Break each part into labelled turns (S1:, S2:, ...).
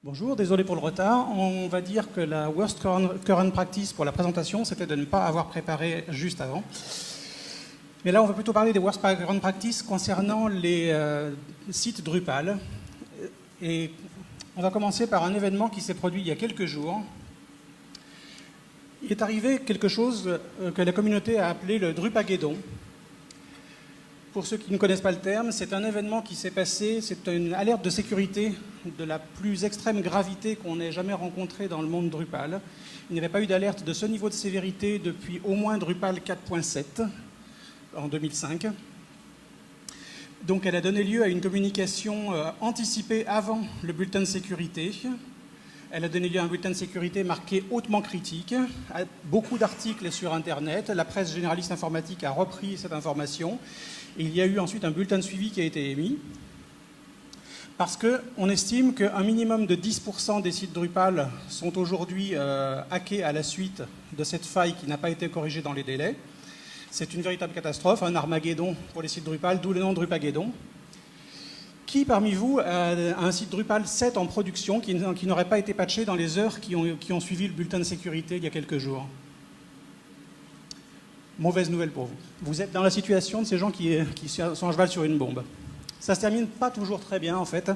S1: Bonjour, désolé pour le retard. On va dire que la worst current practice pour la présentation, c'était de ne pas avoir préparé juste avant. Mais là, on va plutôt parler des worst current practices concernant les sites Drupal. Et on va commencer par un événement qui s'est produit il y a quelques jours. Il est arrivé quelque chose que la communauté a appelé le Drupageddon. Pour ceux qui ne connaissent pas le terme, c'est un événement qui s'est passé, c'est une alerte de sécurité de la plus extrême gravité qu'on ait jamais rencontrée dans le monde Drupal. Il n'y avait pas eu d'alerte de ce niveau de sévérité depuis au moins Drupal 4.7 en 2005. Donc elle a donné lieu à une communication anticipée avant le bulletin de sécurité. Elle a donné lieu à un bulletin de sécurité marqué hautement critique, à beaucoup d'articles sur Internet. La presse généraliste informatique a repris cette information. Et il y a eu ensuite un bulletin de suivi qui a été émis. Parce qu'on estime qu'un minimum de 10% des sites Drupal sont aujourd'hui hackés à la suite de cette faille qui n'a pas été corrigée dans les délais. C'est une véritable catastrophe, un Armageddon pour les sites Drupal, d'où le nom Drupageddon. Qui parmi vous a un site Drupal 7 en production qui n'aurait pas été patché dans les heures qui ont suivi le bulletin de sécurité il y a quelques jours? Mauvaise nouvelle pour vous. Vous êtes dans la situation de ces gens qui sont à cheval sur une bombe. Ça ne se termine pas toujours très bien, en fait.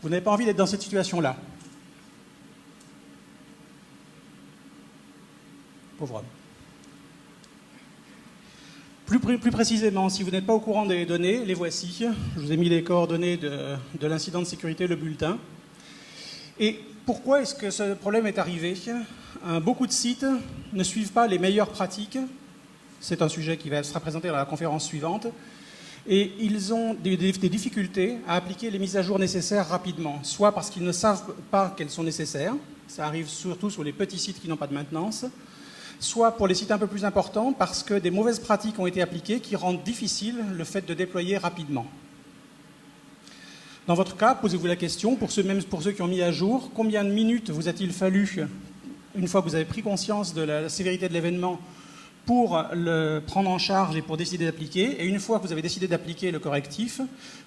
S1: Vous n'avez pas envie d'être dans cette situation-là. Pauvre homme. Plus précisément, si vous n'êtes pas au courant des données, les voici. Je vous ai mis les coordonnées de l'incident de sécurité, le bulletin. Et pourquoi est-ce que ce problème est arrivé? Beaucoup de sites ne suivent pas les meilleures pratiques. C'est un sujet qui sera présenté dans la conférence suivante. Et ils ont des difficultés à appliquer les mises à jour nécessaires rapidement, soit parce qu'ils ne savent pas qu'elles sont nécessaires, ça arrive surtout sur les petits sites qui n'ont pas de maintenance, soit pour les sites un peu plus importants, parce que des mauvaises pratiques ont été appliquées qui rendent difficile le fait de déployer rapidement. Dans votre cas, posez-vous la question, pour ceux qui ont mis à jour, combien de minutes vous a-t-il fallu, une fois que vous avez pris conscience de la sévérité de l'événement, pour le prendre en charge et pour décider d'appliquer? Et une fois que vous avez décidé d'appliquer le correctif,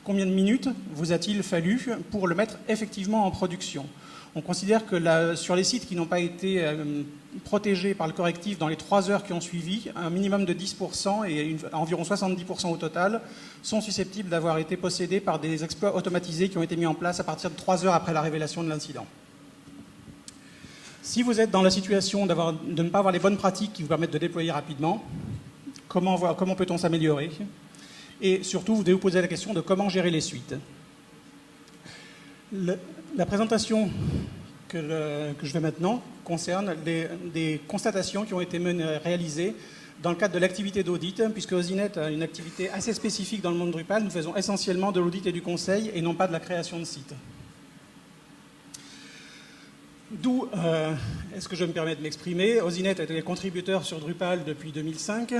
S1: combien de minutes vous a-t-il fallu pour le mettre effectivement en production? On considère que sur les sites qui n'ont pas été protégés par le correctif dans les 3 heures qui ont suivi, un minimum de 10% et environ 70% au total sont susceptibles d'avoir été possédés par des exploits automatisés qui ont été mis en place à partir de 3 heures après la révélation de l'incident. Si vous êtes dans la situation de ne pas avoir les bonnes pratiques qui vous permettent de déployer rapidement, comment peut-on s'améliorer? Et surtout, vous devez vous poser la question de comment gérer les suites. La présentation que je fais maintenant concerne des constatations qui ont été réalisées dans le cadre de l'activité d'audit, puisque Osinet a une activité assez spécifique dans le monde Drupal. Nous faisons essentiellement de l'audit et du conseil et non pas de la création de sites. D'où est-ce que je me permets de m'exprimer? Osinet a été contributeur sur Drupal depuis 2005.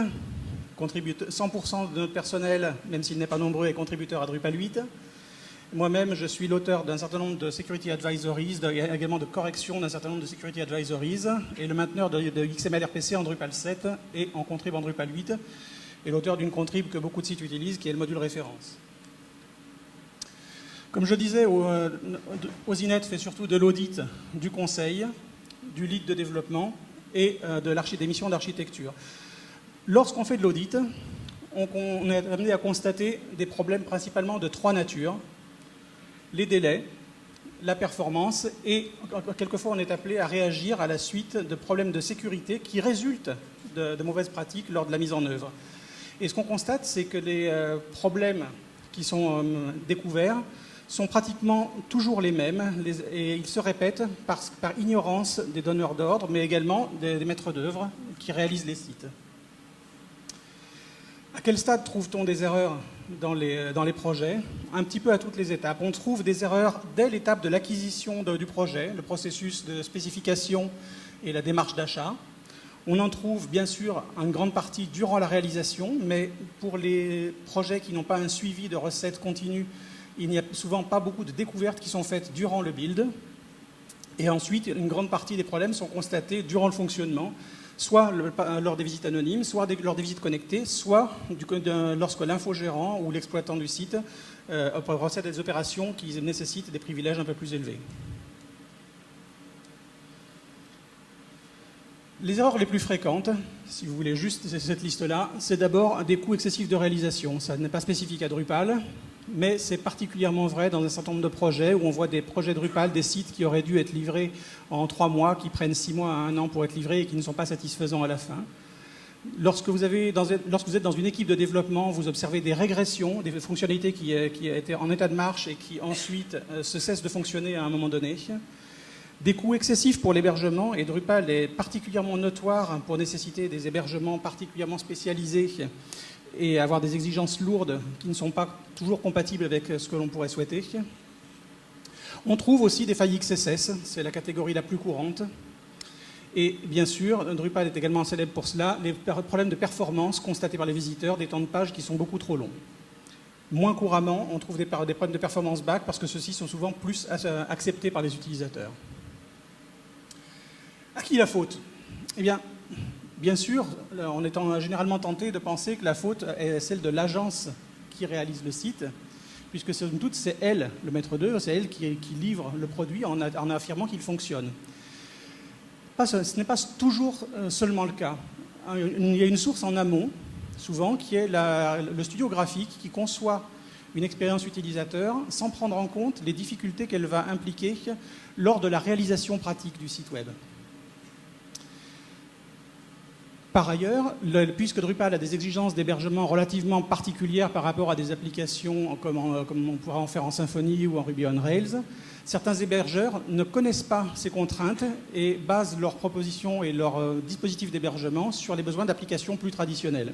S1: 100% de notre personnel, même s'il n'est pas nombreux, est contributeur à Drupal 8. Moi-même, je suis l'auteur d'un certain nombre de security advisories, également de correction d'un certain nombre de security advisories, et le mainteneur de XML RPC en Drupal 7 et en contrib en Drupal 8, et l'auteur d'une contrib que beaucoup de sites utilisent, qui est le module référence. Comme je disais, Osinet fait surtout de l'audit, du conseil, du lead de développement et des missions d'architecture. Lorsqu'on fait de l'audit, on est amené à constater des problèmes principalement de 3 natures: les délais, la performance, et quelquefois on est appelé à réagir à la suite de problèmes de sécurité qui résultent de mauvaises pratiques lors de la mise en œuvre. Et ce qu'on constate, c'est que les problèmes qui sont découverts sont pratiquement toujours les mêmes, et ils se répètent par ignorance des donneurs d'ordre, mais également des maîtres d'œuvre qui réalisent les sites. À quel stade trouve-t-on des erreurs dans les projets? Un petit peu à toutes les étapes. On trouve des erreurs dès l'étape de l'acquisition du projet, le processus de spécification et la démarche d'achat. On en trouve bien sûr une grande partie durant la réalisation, mais pour les projets qui n'ont pas un suivi de recettes continues, il n'y a souvent pas beaucoup de découvertes qui sont faites durant le build. Et ensuite, une grande partie des problèmes sont constatés durant le fonctionnement, soit lors des visites anonymes, soit lors des visites connectées, soit lorsque l'infogérant ou l'exploitant du site procède à des opérations qui nécessitent des privilèges un peu plus élevés. Les erreurs les plus fréquentes, si vous voulez juste cette liste-là, c'est d'abord des coûts excessifs de réalisation. Ça n'est pas spécifique à Drupal, mais c'est particulièrement vrai dans un certain nombre de projets où on voit des projets Drupal, des sites qui auraient dû être livrés en 3 mois, qui prennent 6 mois à 1 an pour être livrés et qui ne sont pas satisfaisants à la fin. Lorsque vous êtes dans une équipe de développement, vous observez des régressions, des fonctionnalités qui étaient en état de marche et qui ensuite se cessent de fonctionner à un moment donné. Des coûts excessifs pour l'hébergement, et Drupal est particulièrement notoire pour nécessiter des hébergements particulièrement spécialisés et avoir des exigences lourdes qui ne sont pas toujours compatibles avec ce que l'on pourrait souhaiter. On trouve aussi des failles XSS, c'est la catégorie la plus courante. Et bien sûr, Drupal est également célèbre pour cela, les problèmes de performance constatés par les visiteurs, des temps de page qui sont beaucoup trop longs. Moins couramment, on trouve des problèmes de performance back parce que ceux-ci sont souvent plus acceptés par les utilisateurs. À qui la faute? Eh bien sûr, on est généralement tenté de penser que la faute est celle de l'agence qui réalise le site, puisque somme toute, c'est elle, le maître d'œuvre, c'est elle qui livre le produit en affirmant qu'il fonctionne. Ce n'est pas toujours seulement le cas. Il y a une source en amont, souvent, qui est le studio graphique qui conçoit une expérience utilisateur sans prendre en compte les difficultés qu'elle va impliquer lors de la réalisation pratique du site web. Par ailleurs, puisque Drupal a des exigences d'hébergement relativement particulières par rapport à des applications comme on pourra en faire en Symfony ou en Ruby on Rails, certains hébergeurs ne connaissent pas ces contraintes et basent leurs propositions et leurs dispositifs d'hébergement sur les besoins d'applications plus traditionnelles.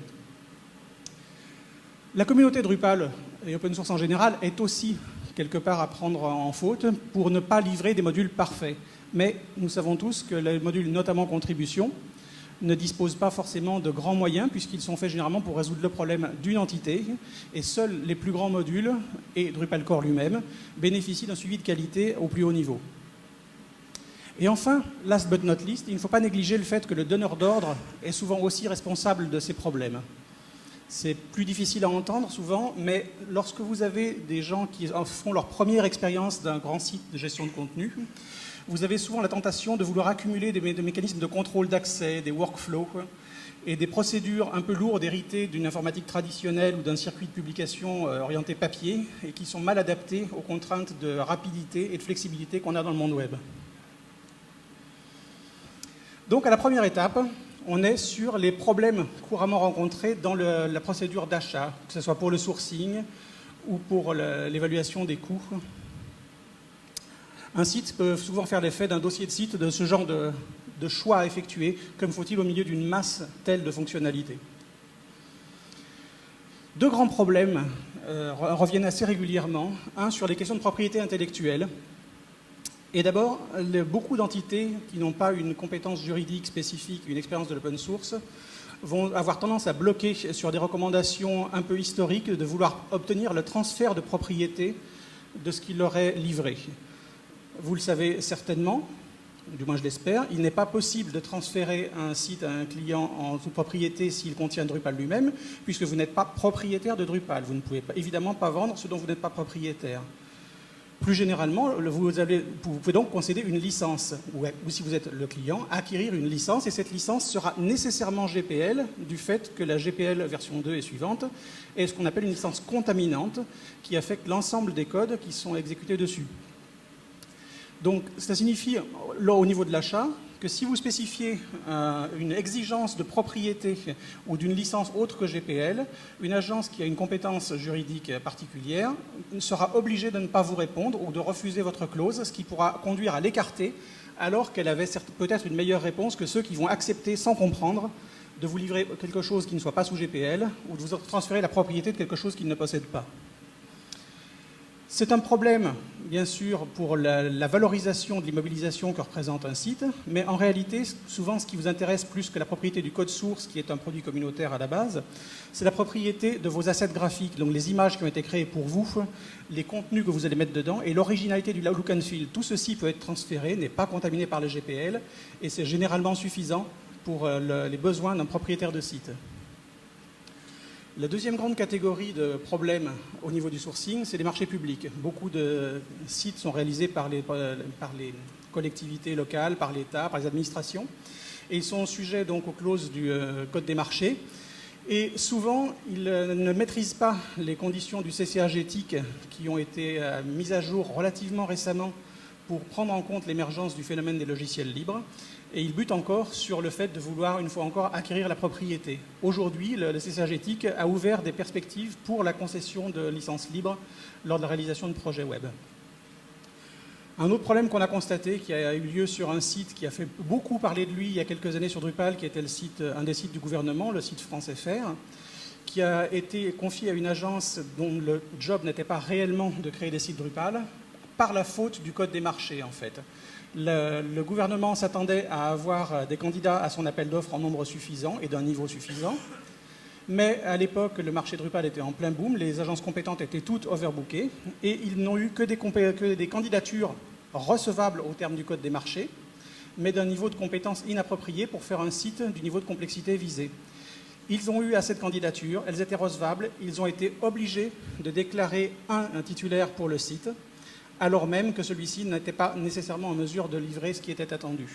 S1: La communauté Drupal et open source en général est aussi quelque part à prendre en faute pour ne pas livrer des modules parfaits. Mais nous savons tous que les modules, notamment contribution, ne disposent pas forcément de grands moyens puisqu'ils sont faits généralement pour résoudre le problème d'une entité et seuls les plus grands modules et Drupal Core lui-même bénéficient d'un suivi de qualité au plus haut niveau. Et enfin, last but not least, il ne faut pas négliger le fait que le donneur d'ordre est souvent aussi responsable de ces problèmes. C'est plus difficile à entendre souvent, mais lorsque vous avez des gens qui font leur première expérience d'un grand site de gestion de contenu, vous avez souvent la tentation de vouloir accumuler des mécanismes de contrôle d'accès, des workflows et des procédures un peu lourdes héritées d'une informatique traditionnelle ou d'un circuit de publication orienté papier et qui sont mal adaptées aux contraintes de rapidité et de flexibilité qu'on a dans le monde web. Donc à la première étape, on est sur les problèmes couramment rencontrés dans la procédure d'achat, que ce soit pour le sourcing ou pour l'évaluation des coûts. Un site peut souvent faire l'effet d'un dossier de site de ce genre de choix à effectuer, comme faut-il au milieu d'une masse telle de fonctionnalités. Deux grands problèmes reviennent assez régulièrement. Un sur les questions de propriété intellectuelle. Et d'abord, beaucoup d'entités qui n'ont pas une compétence juridique spécifique, une expérience de l'open source, vont avoir tendance à bloquer sur des recommandations un peu historiques de vouloir obtenir le transfert de propriété de ce qui leur est livré. Vous le savez certainement, du moins je l'espère, il n'est pas possible de transférer un site à un client en toute propriété s'il contient Drupal lui-même, puisque vous n'êtes pas propriétaire de Drupal. Vous ne pouvez évidemment pas vendre ce dont vous n'êtes pas propriétaire. Plus généralement, vous pouvez donc concéder une licence, ou si vous êtes le client, acquérir une licence, et cette licence sera nécessairement GPL, du fait que la GPL version 2 et suivante est ce qu'on appelle une licence contaminante, qui affecte l'ensemble des codes qui sont exécutés dessus. Donc, ça signifie, là, au niveau de l'achat, que si vous spécifiez une exigence de propriété ou d'une licence autre que GPL, une agence qui a une compétence juridique particulière sera obligée de ne pas vous répondre ou de refuser votre clause, ce qui pourra conduire à l'écarter, alors qu'elle avait peut-être une meilleure réponse que ceux qui vont accepter sans comprendre de vous livrer quelque chose qui ne soit pas sous GPL ou de vous transférer la propriété de quelque chose qu'ils ne possèdent pas. C'est un problème, bien sûr, pour la valorisation de l'immobilisation que représente un site, mais en réalité, souvent, ce qui vous intéresse plus que la propriété du code source, qui est un produit communautaire à la base, c'est la propriété de vos assets graphiques, donc les images qui ont été créées pour vous, les contenus que vous allez mettre dedans, et l'originalité du look and feel. Tout ceci peut être transféré, n'est pas contaminé par le GPL, et c'est généralement suffisant pour les besoins d'un propriétaire de site. La deuxième grande catégorie de problèmes au niveau du sourcing, c'est les marchés publics. Beaucoup de sites sont réalisés par les collectivités locales, par l'État, par les administrations, et ils sont sujets donc aux clauses du Code des marchés. Et souvent, ils ne maîtrisent pas les conditions du CCH éthique qui ont été mises à jour relativement récemment pour prendre en compte l'émergence du phénomène des logiciels libres. Et ils butent encore sur le fait de vouloir, une fois encore, acquérir la propriété. Aujourd'hui, le CCH éthique a ouvert des perspectives pour la concession de licences libres lors de la réalisation de projets web. Un autre problème qu'on a constaté, qui a eu lieu sur un site qui a fait beaucoup parler de lui il y a quelques années sur Drupal, qui était un des sites du gouvernement, le site France.fr, qui a été confié à une agence dont le job n'était pas réellement de créer des sites Drupal, par la faute du Code des marchés, en fait. Le gouvernement s'attendait à avoir des candidats à son appel d'offres en nombre suffisant et d'un niveau suffisant. Mais à l'époque, le marché Drupal était en plein boom, les agences compétentes étaient toutes overbookées et ils n'ont eu que des candidatures recevables au terme du Code des marchés, mais d'un niveau de compétence inapproprié pour faire un site du niveau de complexité visé. Ils ont eu assez de candidatures, elles étaient recevables, ils ont été obligés de déclarer un titulaire pour le site, alors même que celui-ci n'était pas nécessairement en mesure de livrer ce qui était attendu.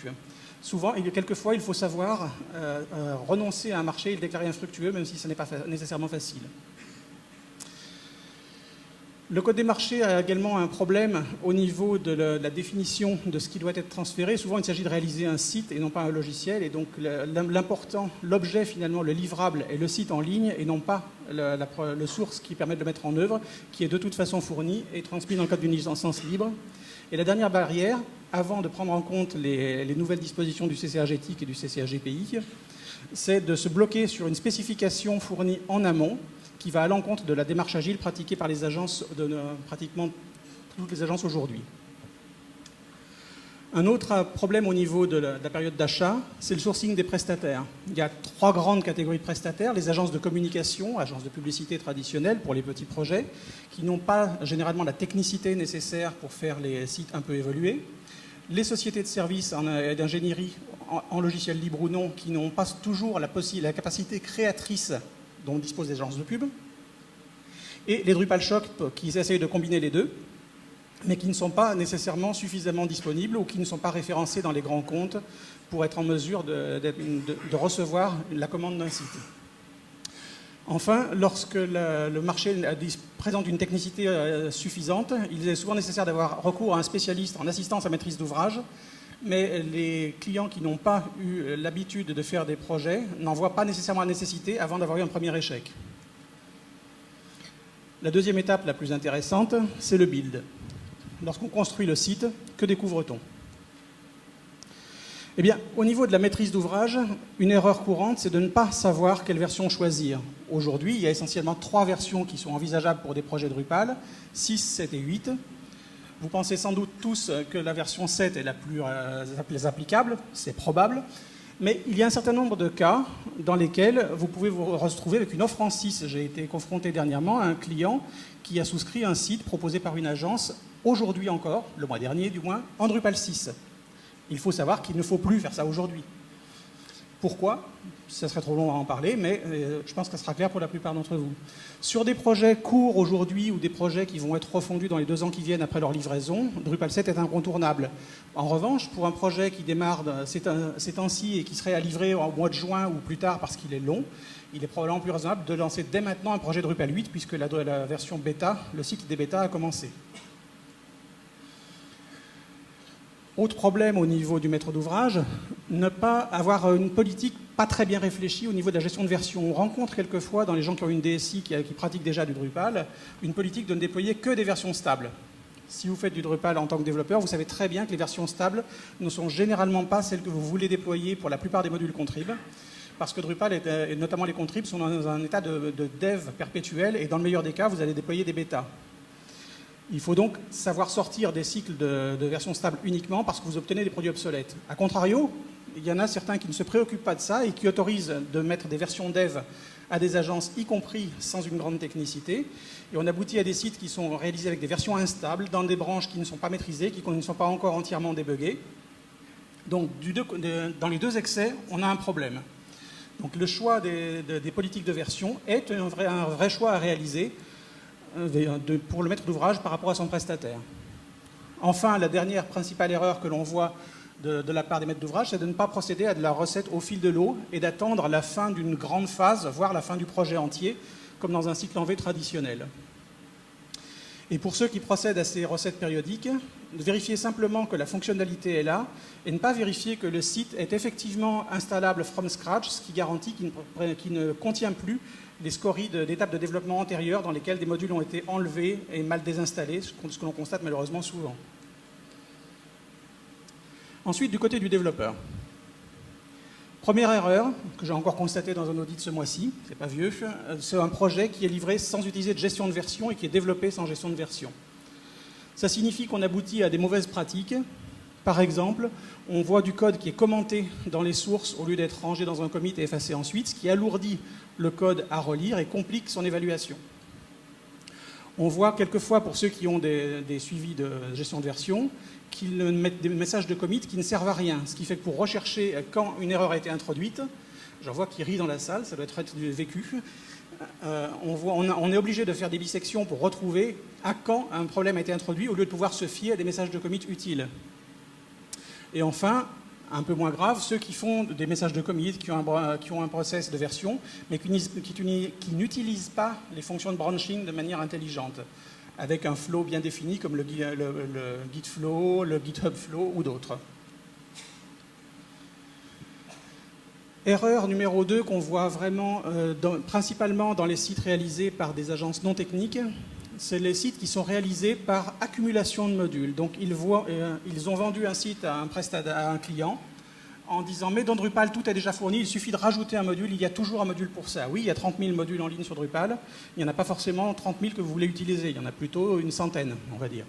S1: Souvent, quelquefois, il faut savoir renoncer à un marché et le déclarer infructueux, même si ce n'est pas nécessairement facile. Le Code des marchés a également un problème au niveau de la définition de ce qui doit être transféré. Souvent, il s'agit de réaliser un site et non pas un logiciel. Et donc, l'important, l'objet finalement, le livrable est le site en ligne et non pas le source qui permet de le mettre en œuvre, qui est de toute façon fourni et transmis dans le cadre d'une licence libre. Et la dernière barrière, avant de prendre en compte les nouvelles dispositions du CCH éthique et du CCH GPI, c'est de se bloquer sur une spécification fournie en amont qui va à l'encontre de la démarche agile pratiquée par les agences, pratiquement toutes les agences aujourd'hui. Un autre problème au niveau de la période d'achat, c'est le sourcing des prestataires. Il y a 3 grandes catégories de prestataires. Les agences de communication, agences de publicité traditionnelles pour les petits projets, qui n'ont pas généralement la technicité nécessaire pour faire les sites un peu évolués. Les sociétés de services et d'ingénierie, en logiciel libre ou non, qui n'ont pas toujours la capacité créatrice dont disposent les agences de pub. Et les Drupal Shop qui essayent de combiner les deux, mais qui ne sont pas nécessairement suffisamment disponibles ou qui ne sont pas référencés dans les grands comptes pour être en mesure de recevoir la commande d'un site. Enfin, lorsque le marché présente une technicité suffisante, il est souvent nécessaire d'avoir recours à un spécialiste en assistance à maîtrise d'ouvrage, mais les clients qui n'ont pas eu l'habitude de faire des projets n'en voient pas nécessairement la nécessité avant d'avoir eu un premier échec. La deuxième étape la plus intéressante, c'est le build. Lorsqu'on construit le site, que découvre-t-on ? Eh bien, au niveau de la maîtrise d'ouvrage, une erreur courante, c'est de ne pas savoir quelle version choisir. Aujourd'hui, il y a essentiellement 3 versions qui sont envisageables pour des projets Drupal, 6, 7 et 8. Vous pensez sans doute tous que la version 7 est la plus applicable, c'est probable, mais il y a un certain nombre de cas dans lesquels vous pouvez vous retrouver avec une offre en 6. J'ai été confronté dernièrement à un client qui a souscrit un site proposé par une agence, aujourd'hui encore, le mois dernier du moins, en Drupal 6. Il faut savoir qu'il ne faut plus faire ça aujourd'hui. Pourquoi ? Ça serait trop long à en parler, mais je pense que ça sera clair pour la plupart d'entre vous. Sur des projets courts aujourd'hui ou des projets qui vont être refondus dans les 2 ans qui viennent après leur livraison, Drupal 7 est incontournable. En revanche, pour un projet qui démarre ces temps-ci et qui serait à livrer au mois de juin ou plus tard parce qu'il est long, il est probablement plus raisonnable de lancer dès maintenant un projet Drupal 8 puisque la version bêta, le cycle des bêtas a commencé. Autre problème au niveau du maître d'ouvrage, ne pas avoir une politique pas très bien réfléchie au niveau de la gestion de version. On rencontre quelquefois dans les gens qui ont une DSI qui pratiquent déjà du Drupal, une politique de ne déployer que des versions stables. Si vous faites du Drupal en tant que développeur, vous savez très bien que les versions stables ne sont généralement pas celles que vous voulez déployer pour la plupart des modules contrib, parce que Drupal, et notamment les contribs, sont dans un état de dev perpétuel, et dans le meilleur des cas, vous allez déployer des bêtas. Il faut donc savoir sortir des cycles de version stable uniquement parce que vous obtenez des produits obsolètes. A contrario, il y en a certains qui ne se préoccupent pas de ça et qui autorisent de mettre des versions dev à des agences, y compris sans une grande technicité. Et on aboutit à des sites qui sont réalisés avec des versions instables, dans des branches qui ne sont pas maîtrisées, qui ne sont pas encore entièrement débuggées, Donc, dans les deux excès, on a un problème. Donc, le choix des politiques de version est un vrai choix à réaliser pour le maître d'ouvrage par rapport à son prestataire. Enfin, la dernière principale erreur que l'on voit de la part des maîtres d'ouvrage, c'est de ne pas procéder à de la recette au fil de l'eau et d'attendre la fin d'une grande phase, voire la fin du projet entier, comme dans un cycle en V traditionnel. Et pour ceux qui procèdent à ces recettes périodiques, de vérifier simplement que la fonctionnalité est là et ne pas vérifier que le site est effectivement installable from scratch, ce qui garantit qu'il ne contient plus les scories d'étapes de développement antérieures dans lesquelles des modules ont été enlevés et mal désinstallés, ce que l'on constate malheureusement souvent. Ensuite, du côté du développeur. Première erreur que j'ai encore constatée dans un audit ce mois-ci, c'est pas vieux, c'est un projet qui est livré sans utiliser de gestion de version et qui est développé sans gestion de version. Ça signifie qu'on aboutit à des mauvaises pratiques. Par exemple, on voit du code qui est commenté dans les sources au lieu d'être rangé dans un commit et effacé ensuite, ce qui alourdit le code à relire et complique son évaluation. On voit quelquefois, pour ceux qui ont des suivis de gestion de version, qu'ils mettent des messages de commit qui ne servent à rien. Ce qui fait que pour rechercher quand une erreur a été introduite, j'en vois qui rit dans la salle, ça doit être du vécu, on est obligé de faire des dissections pour retrouver à quand un problème a été introduit au lieu de pouvoir se fier à des messages de commit utiles. Et enfin, un peu moins grave, ceux qui font des messages de commit, qui ont un process de version, mais qui n'utilisent pas les fonctions de branching de manière intelligente, avec un flow bien défini comme le Git flow, le GitHub flow ou d'autres. Erreur numéro 2 qu'on voit vraiment principalement dans les sites réalisés par des agences non techniques, c'est les sites qui sont réalisés par accumulation de modules. Donc ils ont vendu un site à un client en disant « Mais dans Drupal, tout est déjà fourni, il suffit de rajouter un module, il y a toujours un module pour ça. » Oui, il y a 30 000 modules en ligne sur Drupal, il n'y en a pas forcément 30 000 que vous voulez utiliser, il y en a plutôt une centaine, on va dire.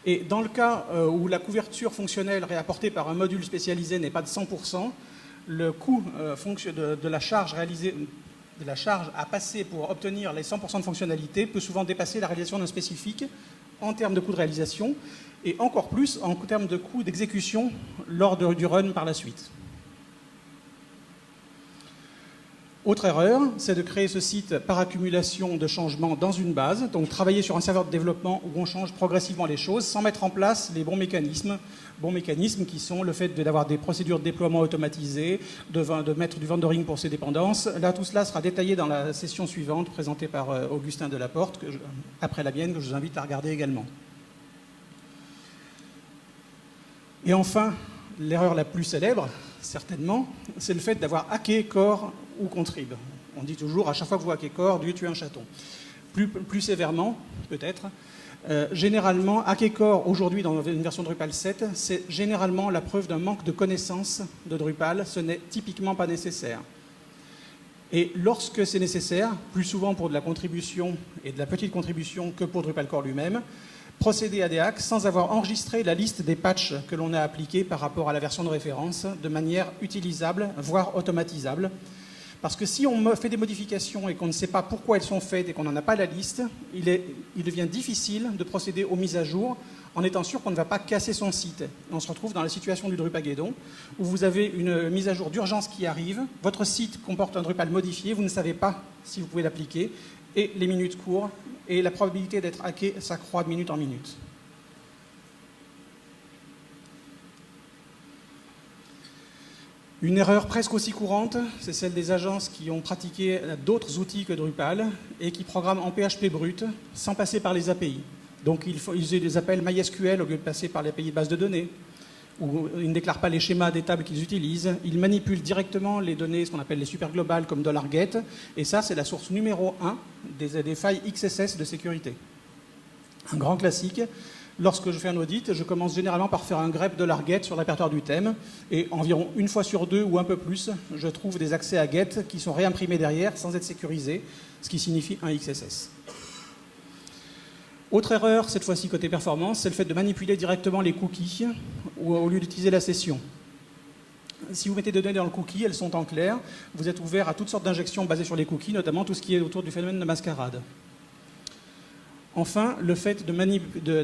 S1: Et dans le cas où la couverture fonctionnelle réapportée par un module spécialisé n'est pas de 100%, le coût de la charge réalisée, de la charge à passer pour obtenir les 100% de fonctionnalité peut souvent dépasser la réalisation d'un spécifique en termes de coût de réalisation et encore plus en termes de coût d'exécution lors du run par la suite. Autre erreur, c'est de créer ce site par accumulation de changements dans une base, donc travailler sur un serveur de développement où on change progressivement les choses sans mettre en place les bons mécanismes qui sont le fait d'avoir des procédures de déploiement automatisées, de mettre du vendoring pour ses dépendances. Là, tout cela sera détaillé dans la session suivante présentée par Augustin Delaporte, après la mienne, que je vous invite à regarder également. Et enfin, l'erreur la plus célèbre, certainement, c'est le fait d'avoir hacké Core ou Contrib. On dit toujours, à chaque fois que vous hackez Core, Dieu tue un chaton. Plus sévèrement, peut-être. Généralement, hacker Core, aujourd'hui, dans une version Drupal 7, c'est généralement la preuve d'un manque de connaissance de Drupal. Ce n'est typiquement pas nécessaire. Et lorsque c'est nécessaire, plus souvent pour de la contribution et de la petite contribution que pour Drupal Core lui-même, procéder à des hacks sans avoir enregistré la liste des patchs que l'on a appliqués par rapport à la version de référence de manière utilisable, voire automatisable. Parce que si on fait des modifications et qu'on ne sait pas pourquoi elles sont faites et qu'on n'en a pas la liste, il devient difficile de procéder aux mises à jour en étant sûr qu'on ne va pas casser son site. On se retrouve dans la situation du Drupageddon où vous avez une mise à jour d'urgence qui arrive, votre site comporte un Drupal modifié, vous ne savez pas si vous pouvez l'appliquer et les minutes courent et la probabilité d'être hacké s'accroît de minute en minute. Une erreur presque aussi courante, c'est celle des agences qui ont pratiqué d'autres outils que Drupal et qui programment en PHP brut sans passer par les API. Donc ils les appellent MySQL au lieu de passer par les API de base de données, ou ils ne déclarent pas les schémas des tables qu'ils utilisent. Ils manipulent directement les données, ce qu'on appelle les super globales comme $get, et ça c'est la source numéro 1 des failles XSS de sécurité. Un grand classique. Lorsque je fais un audit, je commence généralement par faire un grep $get sur le répertoire du thème et environ une fois sur deux ou un peu plus, je trouve des accès à get qui sont réimprimés derrière sans être sécurisés, ce qui signifie un XSS. Autre erreur, cette fois-ci côté performance, c'est le fait de manipuler directement les cookies au lieu d'utiliser la session. Si vous mettez des données dans le cookie, elles sont en clair, vous êtes ouvert à toutes sortes d'injections basées sur les cookies, notamment tout ce qui est autour du phénomène de mascarade. Enfin, le fait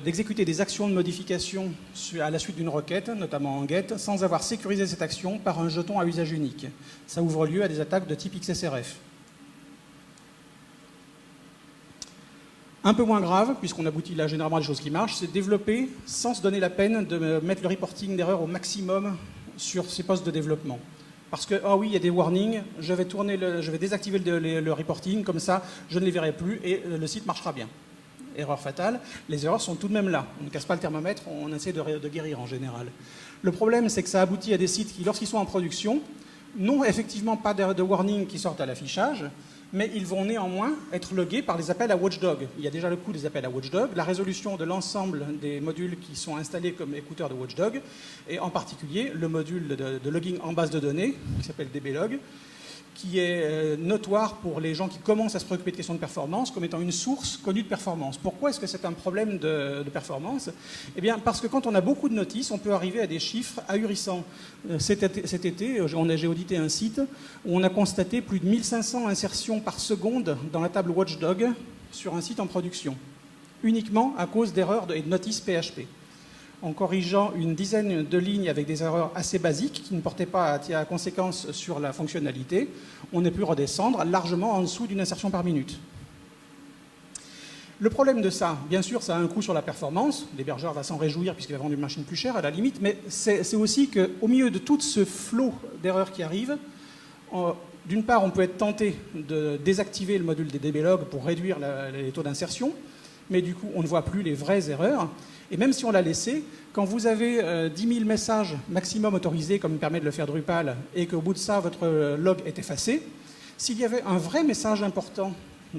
S1: d'exécuter des actions de modification à la suite d'une requête, notamment en GET, sans avoir sécurisé cette action par un jeton à usage unique. Ça ouvre lieu à des attaques de type XSRF. Un peu moins grave, puisqu'on aboutit là généralement à des choses qui marchent, c'est développer sans se donner la peine de mettre le reporting d'erreur au maximum sur ces postes de développement. Parce que, ah oui, il y a des warnings, je vais désactiver le reporting, comme ça, je ne les verrai plus et le site marchera bien. Erreur fatale, les erreurs sont tout de même là. On ne casse pas le thermomètre, on essaie de guérir en général. Le problème, c'est que ça aboutit à des sites qui, lorsqu'ils sont en production, n'ont effectivement pas de warning qui sortent à l'affichage, mais ils vont néanmoins être logués par les appels à Watchdog. Il y a déjà le coût des appels à Watchdog, la résolution de l'ensemble des modules qui sont installés comme écouteurs de Watchdog, et en particulier le module de logging en base de données, qui s'appelle DBlog, qui est notoire pour les gens qui commencent à se préoccuper de questions de performance comme étant une source connue de performance. Pourquoi est-ce que c'est un problème de performance? Eh bien, parce que quand on a beaucoup de notices, on peut arriver à des chiffres ahurissants. Cet été, j'ai audité un site où on a constaté plus de 1500 insertions par seconde dans la table Watchdog sur un site en production, uniquement à cause d'erreurs et de notices PHP. En corrigeant une dizaine de lignes avec des erreurs assez basiques qui ne portaient pas à conséquence sur la fonctionnalité, on a pu redescendre largement en dessous d'une insertion par minute. Le problème de ça, bien sûr, ça a un coût sur la performance. L'hébergeur va s'en réjouir puisqu'il va vendre une machine plus chère à la limite, mais c'est aussi qu'au milieu de tout ce flot d'erreurs qui arrivent, d'une part, on peut être tenté de désactiver le module des DBlog pour réduire les taux d'insertion, mais du coup, on ne voit plus les vraies erreurs. Et même si on l'a laissé, quand vous avez 10 000 messages maximum autorisés, comme permet de le faire Drupal, et qu'au bout de ça, votre log est effacé, s'il y avait un vrai message important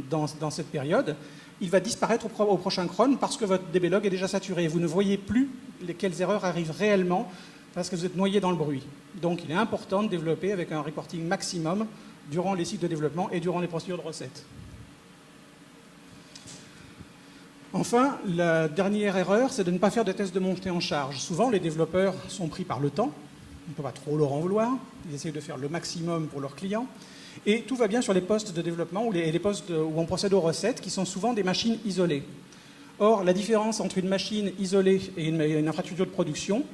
S1: dans cette période, il va disparaître au prochain cron parce que votre DBlog est déjà saturé. Vous ne voyez plus quelles erreurs arrivent réellement parce que vous êtes noyé dans le bruit. Donc il est important de développer avec un reporting maximum durant les cycles de développement et durant les procédures de recettes. Enfin, la dernière erreur, c'est de ne pas faire de tests de montée en charge. Souvent, les développeurs sont pris par le temps. On ne peut pas trop leur en vouloir. Ils essayent de faire le maximum pour leurs clients. Et tout va bien sur les postes de développement ou les postes où on procède aux recettes, qui sont souvent des machines isolées. Or, la différence entre une machine isolée et une infrastructure de production,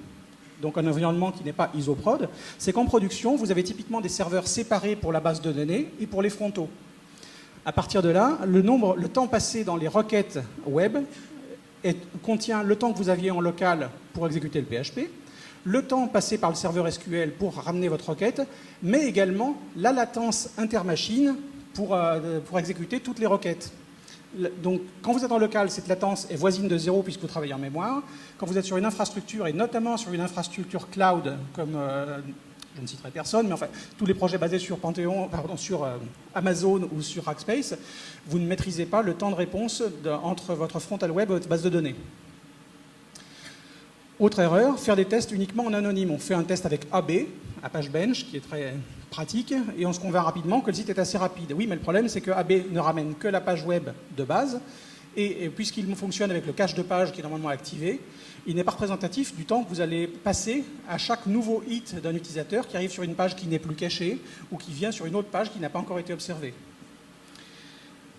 S1: donc un environnement qui n'est pas isoprod, c'est qu'en production, vous avez typiquement des serveurs séparés pour la base de données et pour les frontaux. À partir de là, le temps passé dans les requêtes web contient le temps que vous aviez en local pour exécuter le PHP, le temps passé par le serveur SQL pour ramener votre requête, mais également la latence intermachine pour exécuter toutes les requêtes. Donc, quand vous êtes en local, cette latence est voisine de 0 puisque vous travaillez en mémoire. Quand vous êtes sur une infrastructure, et notamment sur une infrastructure cloud, comme je ne citerai personne, mais enfin, tous les projets basés sur sur Amazon ou sur Rackspace, vous ne maîtrisez pas le temps de réponse entre votre frontal web et votre base de données. Autre erreur, faire des tests uniquement en anonyme. On fait un test avec AB, Apache Bench, qui est très pratique, et on se convainc rapidement que le site est assez rapide. Oui, mais le problème, c'est que AB ne ramène que la page web de base, et puisqu'il fonctionne avec le cache de page qui est normalement activé, il n'est pas représentatif du temps que vous allez passer à chaque nouveau hit d'un utilisateur qui arrive sur une page qui n'est plus cachée ou qui vient sur une autre page qui n'a pas encore été observée.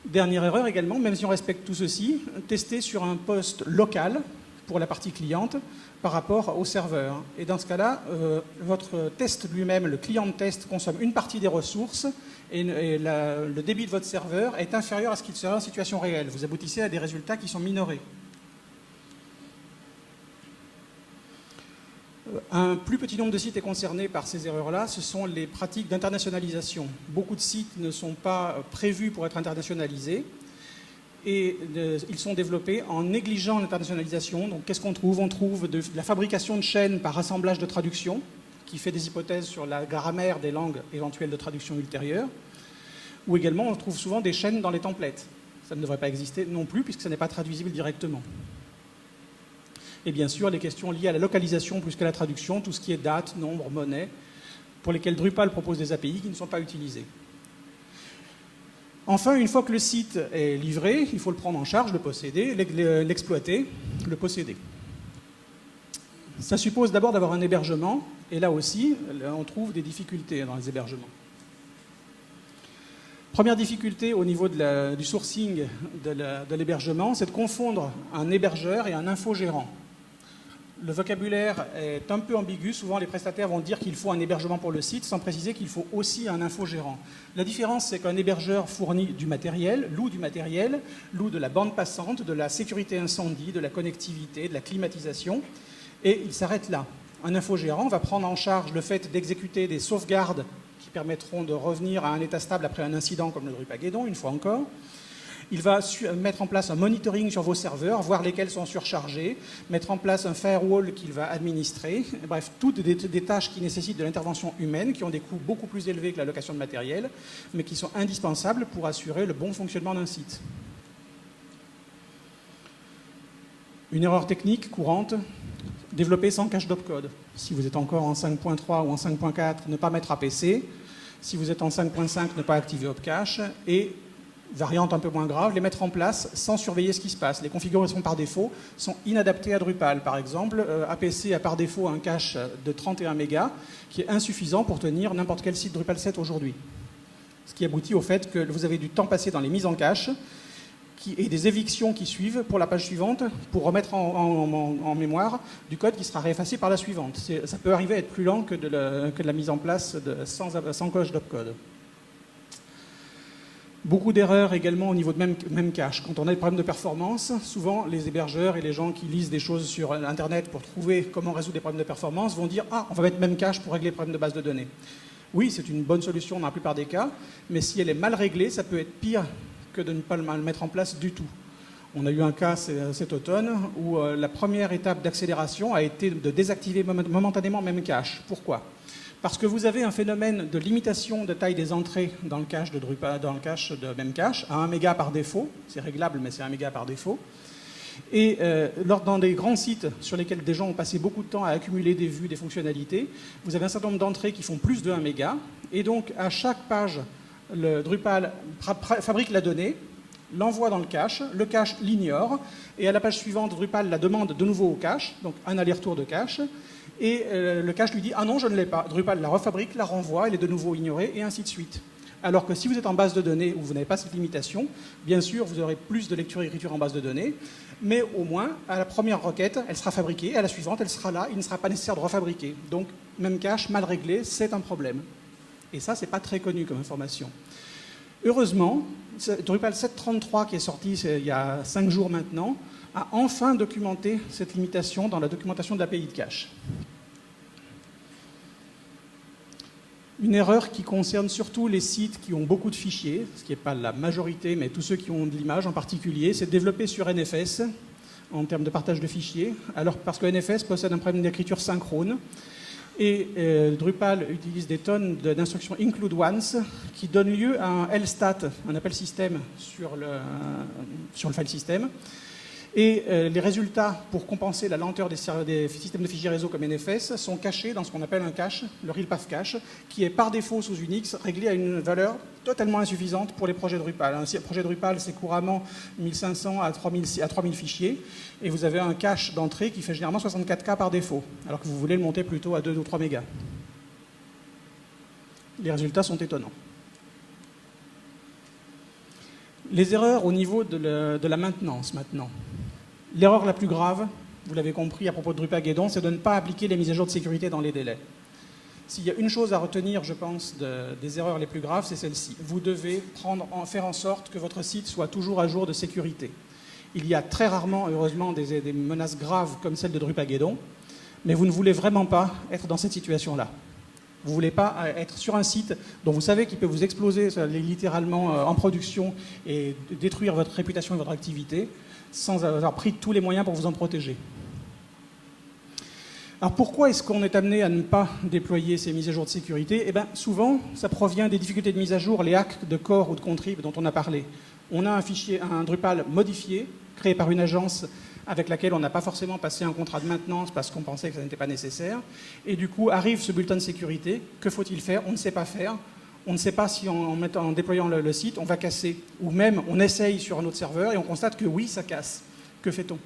S1: Dernière erreur également, même si on respecte tout ceci, tester sur un poste local pour la partie cliente par rapport au serveur. Et dans ce cas-là, votre test lui-même, le client de test, consomme une partie des ressources et le débit de votre serveur est inférieur à ce qu'il serait en situation réelle. Vous aboutissez à des résultats qui sont minorés. Un plus petit nombre de sites est concerné par ces erreurs-là, ce sont les pratiques d'internationalisation. Beaucoup de sites ne sont pas prévus pour être internationalisés et ils sont développés en négligeant l'internationalisation. Donc qu'est-ce qu'on trouve? On trouve de la fabrication de chaînes par assemblage de traduction, qui fait des hypothèses sur la grammaire des langues éventuelles de traduction ultérieures, ou également on trouve souvent des chaînes dans les templates. Ça ne devrait pas exister non plus puisque ça n'est pas traduisible directement. Et bien sûr, les questions liées à la localisation plus qu'à la traduction, tout ce qui est date, nombre, monnaie, pour lesquelles Drupal propose des API qui ne sont pas utilisées. Enfin, une fois que le site est livré, il faut le prendre en charge, le posséder, l'exploiter, le posséder. Ça suppose d'abord d'avoir un hébergement, et là aussi, on trouve des difficultés dans les hébergements. Première difficulté au niveau du sourcing de l'hébergement, c'est de confondre un hébergeur et un infogérant. Le vocabulaire est un peu ambigu. Souvent, les prestataires vont dire qu'il faut un hébergement pour le site, sans préciser qu'il faut aussi un infogérant. La différence, c'est qu'un hébergeur fournit du matériel, loue de la bande passante, de la sécurité incendie, de la connectivité, de la climatisation, et il s'arrête là. Un infogérant va prendre en charge le fait d'exécuter des sauvegardes qui permettront de revenir à un état stable après un incident comme le Drupagédon, une fois encore. Il va mettre en place un monitoring sur vos serveurs, voir lesquels sont surchargés, mettre en place un firewall qu'il va administrer. Bref, toutes des tâches qui nécessitent de l'intervention humaine, qui ont des coûts beaucoup plus élevés que la location de matériel, mais qui sont indispensables pour assurer le bon fonctionnement d'un site. Une erreur technique courante, développer sans cache d'opcode. Si vous êtes encore en 5.3 ou en 5.4, ne pas mettre APC. Si vous êtes en 5.5, ne pas activer opcache. Et variante un peu moins grave, les mettre en place sans surveiller ce qui se passe. Les configurations par défaut sont inadaptées à Drupal. Par exemple, APC a par défaut un cache de 31 mégas qui est insuffisant pour tenir n'importe quel site Drupal 7 aujourd'hui. Ce qui aboutit au fait que vous avez du temps passé dans les mises en cache et des évictions qui suivent pour la page suivante pour remettre en mémoire du code qui sera réeffacé par la suivante. Ça peut arriver à être plus lent que de la mise en place sans coche d'opcode. Beaucoup d'erreurs également au niveau de même cache. Quand on a des problèmes de performance, souvent les hébergeurs et les gens qui lisent des choses sur Internet pour trouver comment résoudre des problèmes de performance vont dire « Ah, on va mettre même cache pour régler les problèmes de base de données ». Oui, c'est une bonne solution dans la plupart des cas, mais si elle est mal réglée, ça peut être pire que de ne pas le mettre en place du tout. On a eu un cas cet automne où la première étape d'accélération a été de désactiver momentanément même cache. Pourquoi ? Parce que vous avez un phénomène de limitation de taille des entrées dans le cache de Drupal, dans le cache de Memcache, à 1 méga par défaut. C'est réglable, mais c'est 1 méga par défaut. Et dans des grands sites sur lesquels des gens ont passé beaucoup de temps à accumuler des vues, des fonctionnalités, vous avez un certain nombre d'entrées qui font plus de 1 méga. Et donc, à chaque page, le Drupal fabrique la donnée, l'envoie dans le cache l'ignore, et à la page suivante, Drupal la demande de nouveau au cache, donc un aller-retour de cache. Et le cache lui dit « Ah non, je ne l'ai pas ». Drupal la refabrique, la renvoie, elle est de nouveau ignorée, et ainsi de suite. Alors que si vous êtes en base de données où vous n'avez pas cette limitation, bien sûr, vous aurez plus de lecture et écriture en base de données, mais au moins, à la première requête, elle sera fabriquée, à la suivante, elle sera là, il ne sera pas nécessaire de refabriquer. Donc, même cache, mal réglé, c'est un problème. Et ça, c'est pas très connu comme information. Heureusement, Drupal 7.33, qui est sorti il y a 5 jours maintenant, a enfin documenté cette limitation dans la documentation de l'API de cache. Une erreur qui concerne surtout les sites qui ont beaucoup de fichiers, ce qui n'est pas la majorité, mais tous ceux qui ont de l'image en particulier, c'est de développer sur NFS en termes de partage de fichiers, alors parce que NFS possède un problème d'écriture synchrone. Et Drupal utilise des tonnes d'instructions include once qui donnent lieu à un lstat, un appel système sur le file system. Et les résultats, pour compenser la lenteur des systèmes de fichiers réseau comme NFS, sont cachés dans ce qu'on appelle un cache, le real path cache, qui est par défaut sous Unix réglé à une valeur totalement insuffisante pour les projets Drupal. Un projet Drupal, c'est couramment 1500 à 3000 fichiers, et vous avez un cache d'entrée qui fait généralement 64K par défaut, alors que vous voulez le monter plutôt à 2 ou 3 mégas. Les résultats sont étonnants. Les erreurs au niveau de la maintenance maintenant. L'erreur la plus grave, vous l'avez compris à propos de Drupagédon, c'est de ne pas appliquer les mises à jour de sécurité dans les délais. S'il y a une chose à retenir, je pense, des erreurs les plus graves, c'est celle-ci. Vous devez faire en sorte que votre site soit toujours à jour de sécurité. Il y a très rarement, heureusement, des menaces graves comme celle de Drupagédon, mais vous ne voulez vraiment pas être dans cette situation-là. Vous ne voulez pas être sur un site dont vous savez qu'il peut vous exploser littéralement en production et détruire votre réputation et votre activité sans avoir pris tous les moyens pour vous en protéger. Alors pourquoi est-ce qu'on est amené à ne pas déployer ces mises à jour de sécurité ? Eh bien, souvent, ça provient des difficultés de mise à jour, les hacks de core ou de contrib dont on a parlé. On a un Drupal modifié, créé par une agence avec laquelle on n'a pas forcément passé un contrat de maintenance parce qu'on pensait que ça n'était pas nécessaire. Et du coup, arrive ce bulletin de sécurité. Que faut-il faire ? On ne sait pas faire. On ne sait pas si en déployant le site, on va casser. Ou même, on essaye sur un autre serveur et on constate que oui, ça casse. Que fait-on ?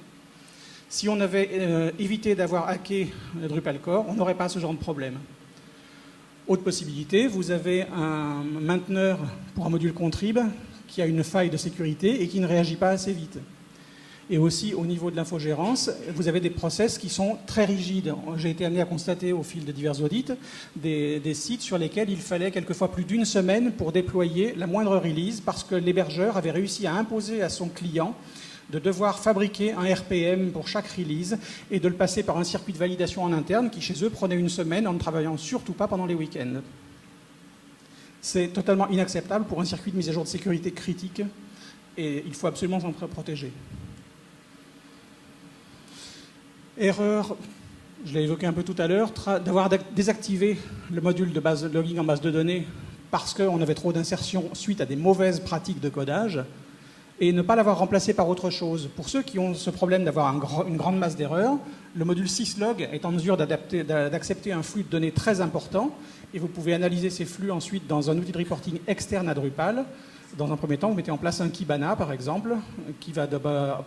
S1: Si on avait évité d'avoir hacké Drupal Core, on n'aurait pas ce genre de problème. Autre possibilité, vous avez un mainteneur pour un module Contrib qui a une faille de sécurité et qui ne réagit pas assez vite. Et aussi, au niveau de l'infogérance, vous avez des process qui sont très rigides. J'ai été amené à constater au fil de divers audits des sites sur lesquels il fallait quelquefois plus d'une semaine pour déployer la moindre release parce que l'hébergeur avait réussi à imposer à son client de devoir fabriquer un RPM pour chaque release et de le passer par un circuit de validation en interne qui, chez eux, prenait une semaine en ne travaillant surtout pas pendant les week-ends. C'est totalement inacceptable pour un circuit de mise à jour de sécurité critique et il faut absolument s'en protéger. Erreur, je l'ai évoqué un peu tout à l'heure, d'avoir désactivé le module de logging en base de données parce qu'on avait trop d'insertions suite à des mauvaises pratiques de codage et ne pas l'avoir remplacé par autre chose. Pour ceux qui ont ce problème d'avoir une grande masse d'erreurs, le module syslog est en mesure d'accepter un flux de données très important et vous pouvez analyser ces flux ensuite dans un outil de reporting externe à Drupal. Dans un premier temps, vous mettez en place un Kibana, par exemple, qui va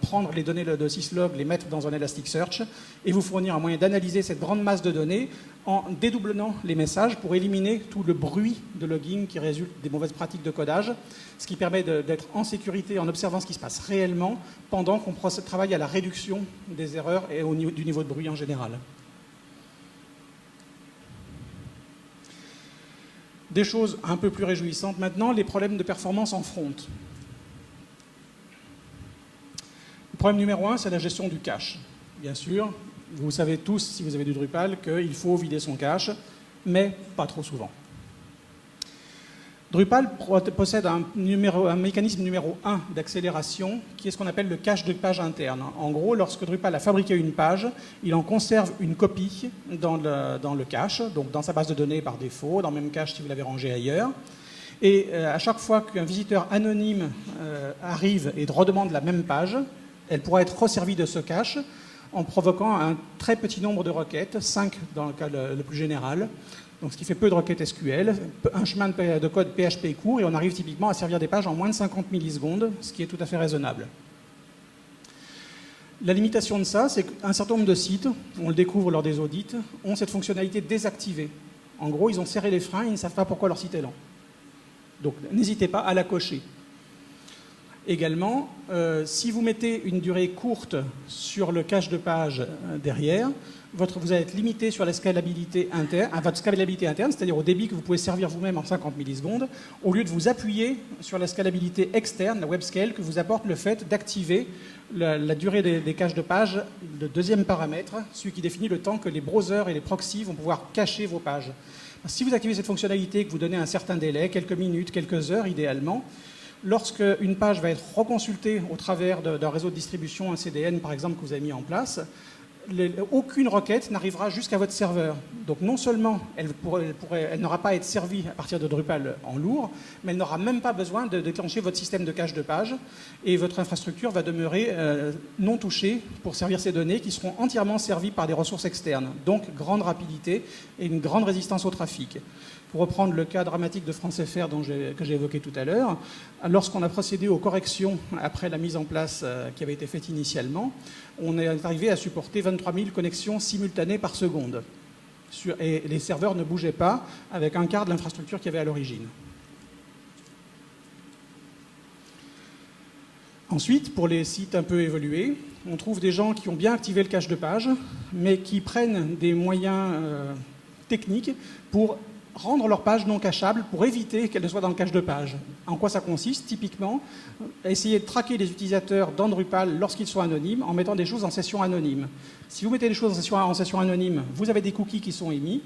S1: prendre les données de syslog, les mettre dans un Elasticsearch et vous fournir un moyen d'analyser cette grande masse de données en dédoublant les messages pour éliminer tout le bruit de logging qui résulte des mauvaises pratiques de codage, ce qui permet d'être en sécurité en observant ce qui se passe réellement pendant qu'on travaille à la réduction des erreurs et du niveau de bruit en général. Des choses un peu plus réjouissantes maintenant, les problèmes de performance en front. Le problème numéro 1, c'est la gestion du cache. Bien sûr, vous savez tous, si vous avez du Drupal, qu'il faut vider son cache, mais pas trop souvent. Drupal possède un mécanisme numéro 1 d'accélération qui est ce qu'on appelle le cache de page interne. En gros, lorsque Drupal a fabriqué une page, il en conserve une copie dans le cache, donc dans sa base de données par défaut, dans le même cache si vous l'avez rangé ailleurs. Et à chaque fois qu'un visiteur anonyme arrive et redemande la même page, elle pourra être resservie de ce cache en provoquant un très petit nombre de requêtes, 5 dans le cas le plus général, donc ce qui fait peu de requêtes SQL, un chemin de code PHP court, et on arrive typiquement à servir des pages en moins de 50 millisecondes, ce qui est tout à fait raisonnable. La limitation de ça, c'est qu'un certain nombre de sites, on le découvre lors des audits, ont cette fonctionnalité désactivée. En gros, ils ont serré les freins, ils ne savent pas pourquoi leur site est lent. Donc n'hésitez pas à la cocher. Également, si vous mettez une durée courte sur le cache de page derrière, vous allez être limité sur la scalabilité interne, à votre scalabilité interne, c'est-à-dire au débit que vous pouvez servir vous-même en 50 millisecondes, au lieu de vous appuyer sur la scalabilité externe, la web scale, que vous apporte le fait d'activer la durée des caches de page, le deuxième paramètre, celui qui définit le temps que les browsers et les proxys vont pouvoir cacher vos pages. Si vous activez cette fonctionnalité, que vous donnez un certain délai, quelques minutes, quelques heures idéalement, lorsque une page va être reconsultée au travers d'un réseau de distribution, un CDN par exemple que vous avez mis en place, aucune requête n'arrivera jusqu'à votre serveur. Donc non seulement elle n'aura pas à être servie à partir de Drupal en lourd, mais elle n'aura même pas besoin de déclencher votre système de cache de page et votre infrastructure va demeurer non touchée pour servir ces données qui seront entièrement servies par des ressources externes. Donc grande rapidité et une grande résistance au trafic. Pour reprendre le cas dramatique de FranceFR que j'ai évoqué tout à l'heure, lorsqu'on a procédé aux corrections après la mise en place qui avait été faite initialement, on est arrivé à supporter 23 000 connexions simultanées par seconde. Et les serveurs ne bougeaient pas avec un quart de l'infrastructure qu'il y avait à l'origine. Ensuite, pour les sites un peu évolués, on trouve des gens qui ont bien activé le cache de page, mais qui prennent des moyens techniques pour rendre leur page non cacheable pour éviter qu'elle ne soit dans le cache de page. En quoi ça consiste? Typiquement, essayer de traquer les utilisateurs dans Drupal lorsqu'ils sont anonymes en mettant des choses en session anonyme. Si vous mettez des choses en session anonyme, vous avez des cookies qui sont émis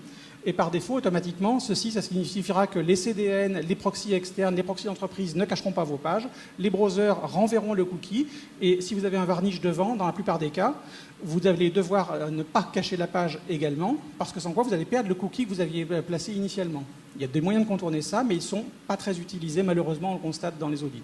S1: et par défaut, automatiquement, ça signifiera que les CDN, les proxys externes, les proxys d'entreprise ne cacheront pas vos pages, les browsers renverront le cookie et si vous avez un varnish devant, dans la plupart des cas, vous allez devoir ne pas cacher la page également, parce que sans quoi vous allez perdre le cookie que vous aviez placé initialement. Il y a des moyens de contourner ça, mais ils ne sont pas très utilisés, malheureusement, on le constate dans les audits.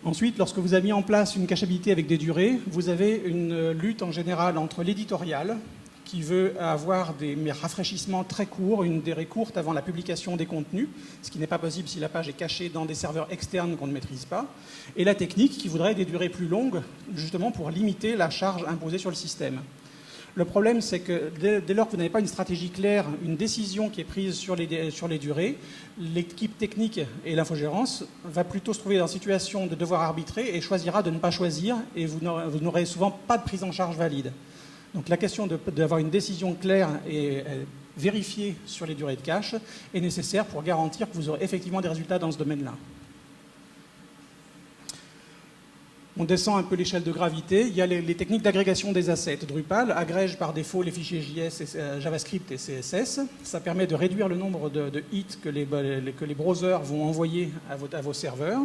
S1: Ensuite, lorsque vous avez mis en place une cachabilité avec des durées, vous avez une lutte en général entre l'éditorial, qui veut avoir des rafraîchissements très courts, une durée courte avant la publication des contenus, ce qui n'est pas possible si la page est cachée dans des serveurs externes qu'on ne maîtrise pas, et la technique qui voudrait des durées plus longues, justement pour limiter la charge imposée sur le système. Le problème, c'est que dès lors que vous n'avez pas une stratégie claire, une décision qui est prise sur les durées, l'équipe technique et l'infogérance va plutôt se trouver dans une situation de devoir arbitrer et choisira de ne pas choisir, et vous n'aurez souvent pas de prise en charge valide. Donc la question d'avoir une décision claire et vérifiée sur les durées de cache est nécessaire pour garantir que vous aurez effectivement des résultats dans ce domaine-là. On descend un peu l'échelle de gravité. Il y a les techniques d'agrégation des assets. Drupal agrège par défaut les fichiers JS, JavaScript et CSS. Ça permet de réduire le nombre de hits que les browsers vont envoyer à vos serveurs.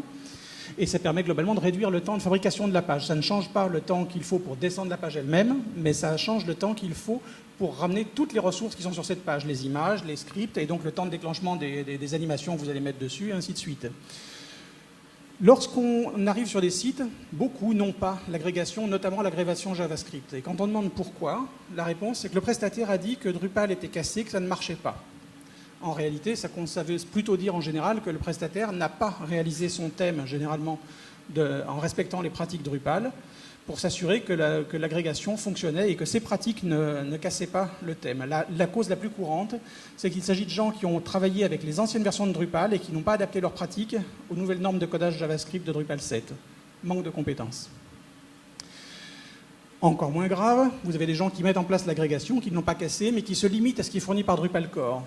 S1: Et ça permet globalement de réduire le temps de fabrication de la page. Ça ne change pas le temps qu'il faut pour descendre la page elle-même, mais ça change le temps qu'il faut pour ramener toutes les ressources qui sont sur cette page, les images, les scripts, et donc le temps de déclenchement des animations que vous allez mettre dessus, et ainsi de suite. Lorsqu'on arrive sur des sites, beaucoup n'ont pas l'agrégation, notamment l'agrégation JavaScript. Et quand on demande pourquoi, la réponse c'est que le prestataire a dit que Drupal était cassé, que ça ne marchait pas. En réalité, ça veut plutôt dire en général que le prestataire n'a pas réalisé son thème, généralement, en respectant les pratiques Drupal, pour s'assurer que l'agrégation fonctionnait et que ces pratiques ne cassaient pas le thème. La cause la plus courante, c'est qu'il s'agit de gens qui ont travaillé avec les anciennes versions de Drupal et qui n'ont pas adapté leurs pratiques aux nouvelles normes de codage JavaScript de Drupal 7. Manque de compétences. Encore moins grave, vous avez des gens qui mettent en place l'agrégation, qui ne l'ont pas cassée, mais qui se limitent à ce qui est fourni par Drupal Core.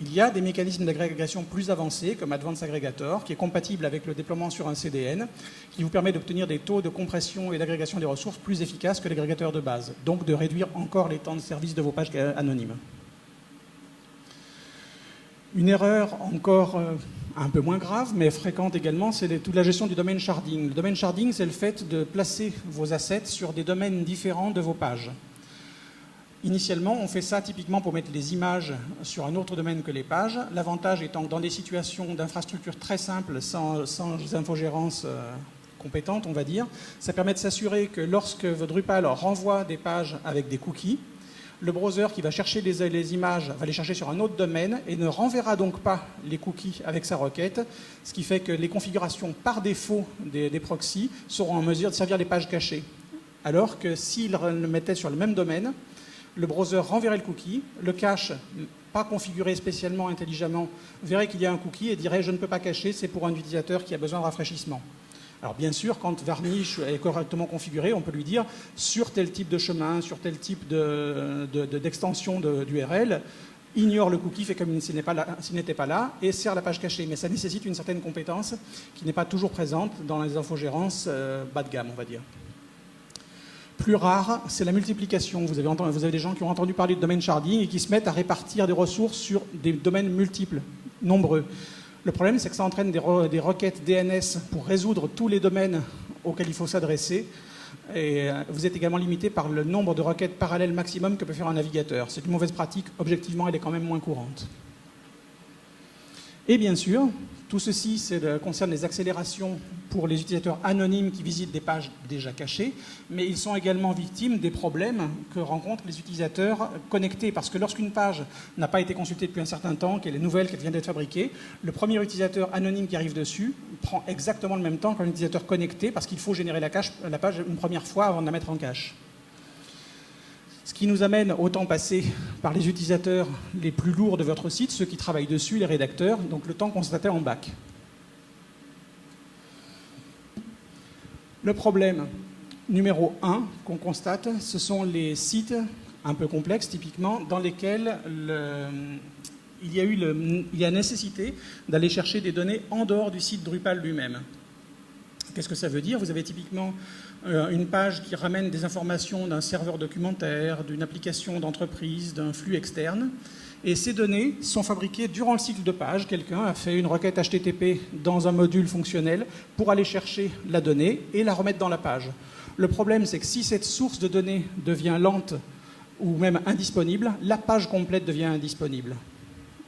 S1: Il y a des mécanismes d'agrégation plus avancés, comme Advanced Aggregator, qui est compatible avec le déploiement sur un CDN, qui vous permet d'obtenir des taux de compression et d'agrégation des ressources plus efficaces que l'agrégateur de base, donc de réduire encore les temps de service de vos pages anonymes. Une erreur encore un peu moins grave, mais fréquente également, c'est toute la gestion du domaine sharding. Le domaine sharding, c'est le fait de placer vos assets sur des domaines différents de vos pages. Initialement, on fait ça typiquement pour mettre les images sur un autre domaine que les pages. L'avantage étant que dans des situations d'infrastructure très simples, sans infogérance compétente, on va dire, ça permet de s'assurer que lorsque votre Drupal renvoie des pages avec des cookies, le browser qui va chercher les images va les chercher sur un autre domaine et ne renverra donc pas les cookies avec sa requête, ce qui fait que les configurations par défaut des proxys seront en mesure de servir les pages cachées. Alors que s'ils le mettaient sur le même domaine, le browser renverrait le cookie, le cache, pas configuré spécialement intelligemment, verrait qu'il y a un cookie et dirait « je ne peux pas cacher, c'est pour un utilisateur qui a besoin de rafraîchissement ». Alors bien sûr, quand Varnish est correctement configuré, on peut lui dire sur tel type de chemin, sur tel type d'extension d'URL, ignore le cookie, fait comme s'il n'était pas là, et sert la page cachée. Mais ça nécessite une certaine compétence qui n'est pas toujours présente dans les infogérances bas de gamme, on va dire. Plus rare, c'est la multiplication. Vous avez des gens qui ont entendu parler de domaine sharding et qui se mettent à répartir des ressources sur des domaines multiples, nombreux. Le problème, c'est que ça entraîne des requêtes DNS pour résoudre tous les domaines auxquels il faut s'adresser. Et vous êtes également limité par le nombre de requêtes parallèles maximum que peut faire un navigateur. C'est une mauvaise pratique. Objectivement, elle est quand même moins courante. Et bien sûr, tout ceci concerne les accélérations pour les utilisateurs anonymes qui visitent des pages déjà cachées, mais ils sont également victimes des problèmes que rencontrent les utilisateurs connectés, parce que lorsqu'une page n'a pas été consultée depuis un certain temps, qu'elle est nouvelle, qu'elle vient d'être fabriquée, le premier utilisateur anonyme qui arrive dessus prend exactement le même temps qu'un utilisateur connecté, parce qu'il faut générer la page une première fois avant de la mettre en cache. Ce qui nous amène au temps passé par les utilisateurs les plus lourds de votre site, ceux qui travaillent dessus, les rédacteurs, donc le temps constaté en bac. Le problème numéro 1 qu'on constate, ce sont les sites un peu complexes, typiquement, dans lesquels il y a nécessité d'aller chercher des données en dehors du site Drupal lui-même. Qu'est-ce que ça veut dire? Vous avez typiquement une page qui ramène des informations d'un serveur documentaire, d'une application d'entreprise, d'un flux externe. Et ces données sont fabriquées durant le cycle de page. Quelqu'un a fait une requête HTTP dans un module fonctionnel pour aller chercher la donnée et la remettre dans la page. Le problème, c'est que si cette source de données devient lente ou même indisponible, la page complète devient indisponible.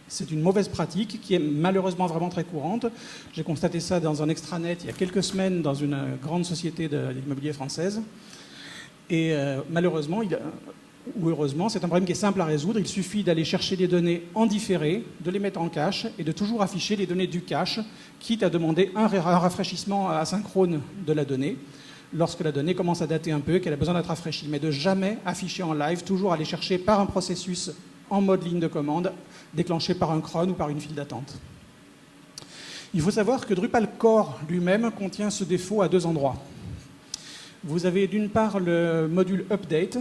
S1: C'est une mauvaise pratique qui est malheureusement vraiment très courante. J'ai constaté ça dans un extranet il y a quelques semaines dans une grande société d'immobilier française. Et malheureusement, ou heureusement, c'est un problème qui est simple à résoudre. Il suffit d'aller chercher des données en différé, de les mettre en cache et de toujours afficher les données du cache, quitte à demander un rafraîchissement asynchrone de la donnée. lorsque la donnée commence à dater un peu, qu'elle a besoin d'être rafraîchie, mais de jamais afficher en live, toujours aller chercher par un processus en mode ligne de commande, déclenché par un cron ou par une file d'attente. Il faut savoir que Drupal core lui-même contient ce défaut à 2 endroits. Vous avez d'une part le module update,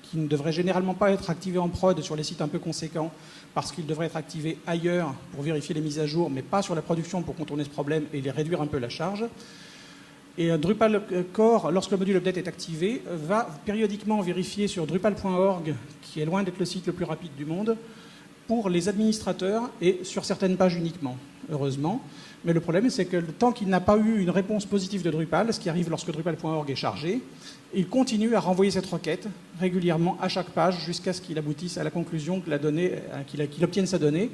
S1: qui ne devrait généralement pas être activé en prod sur les sites un peu conséquents, parce qu'il devrait être activé ailleurs pour vérifier les mises à jour, mais pas sur la production pour contourner ce problème et les réduire un peu la charge. Et Drupal core, lorsque le module update est activé, va périodiquement vérifier sur drupal.org, qui est loin d'être le site le plus rapide du monde, pour les administrateurs et sur certaines pages uniquement, heureusement. Mais le problème, c'est que tant qu'il n'a pas eu une réponse positive de Drupal, ce qui arrive lorsque drupal.org est chargé, il continue à renvoyer cette requête régulièrement à chaque page jusqu'à ce qu'il aboutisse à la conclusion que la donnée, qu'il obtienne sa donnée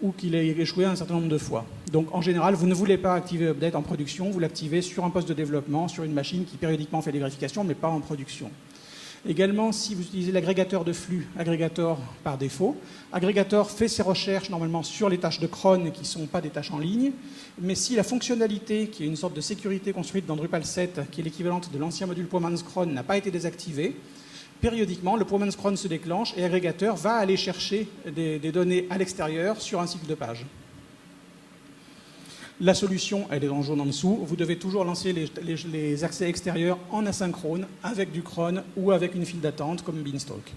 S1: ou qu'il ait échoué un certain nombre de fois. Donc en général, vous ne voulez pas activer Update en production, vous l'activez sur un poste de développement, sur une machine qui périodiquement fait des vérifications, mais pas en production. Également, si vous utilisez l'agrégateur de flux, Aggregator par défaut, Aggregator fait ses recherches normalement sur les tâches de cron qui ne sont pas des tâches en ligne, mais si la fonctionnalité, qui est une sorte de sécurité construite dans Drupal 7, qui est l'équivalente de l'ancien module Performance Cron, n'a pas été désactivée, périodiquement, le Performance Cron se déclenche et Aggregator va aller chercher des données à l'extérieur sur un cycle de page. La solution, elle est dans le jaune en dessous. Vous devez toujours lancer les accès extérieurs en asynchrone avec du cron ou avec une file d'attente comme Beanstalk.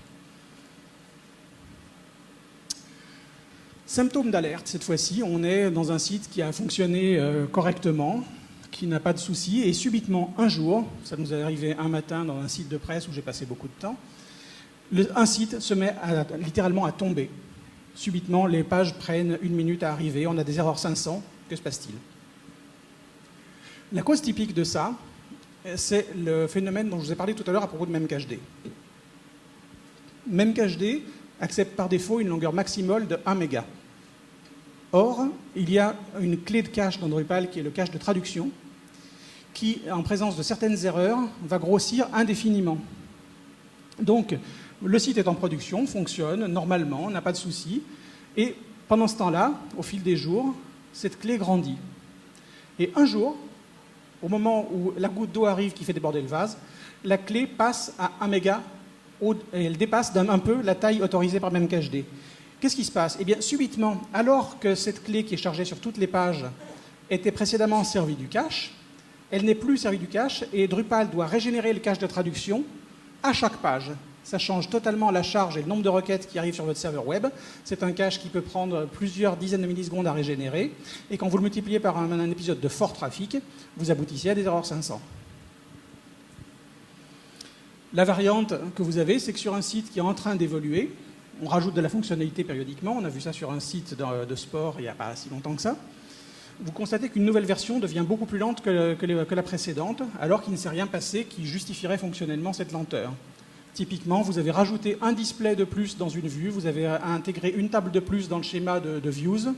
S1: Symptômes d'alerte, cette fois-ci, on est dans un site qui a fonctionné correctement, qui n'a pas de soucis, et subitement, un jour, ça nous est arrivé un matin dans un site de presse où j'ai passé beaucoup de temps, un site se met littéralement à tomber. Subitement, les pages prennent 1 minute à arriver, on a des erreurs 500. Que se passe-t-il? La cause typique de ça, c'est le phénomène dont je vous ai parlé tout à l'heure à propos de Memcached. Memcached accepte par défaut une longueur maximale de 1 méga. Or, il y a une clé de cache dans Drupal qui est le cache de traduction, qui, en présence de certaines erreurs, va grossir indéfiniment. Donc, le site est en production, fonctionne normalement, n'a pas de souci, et pendant ce temps-là, au fil des jours, cette clé grandit. Et un jour, au moment où la goutte d'eau arrive qui fait déborder le vase, la clé passe à 1 méga et elle dépasse d'un peu la taille autorisée par Memcached. Qu'est-ce qui se passe? Eh bien, subitement, alors que cette clé qui est chargée sur toutes les pages était précédemment servie du cache, elle n'est plus servie du cache et Drupal doit régénérer le cache de traduction à chaque page. Ça change totalement la charge et le nombre de requêtes qui arrivent sur votre serveur web. C'est un cache qui peut prendre plusieurs dizaines de millisecondes à régénérer. Et quand vous le multipliez par un épisode de fort trafic, vous aboutissez à des erreurs 500. La variante que vous avez, c'est que sur un site qui est en train d'évoluer, on rajoute de la fonctionnalité périodiquement. On a vu ça sur un site de sport il n'y a pas si longtemps que ça. Vous constatez qu'une nouvelle version devient beaucoup plus lente que la précédente, alors qu'il ne s'est rien passé qui justifierait fonctionnellement cette lenteur. Typiquement, vous avez rajouté un display de plus dans une vue, vous avez intégré une table de plus dans le schéma de views,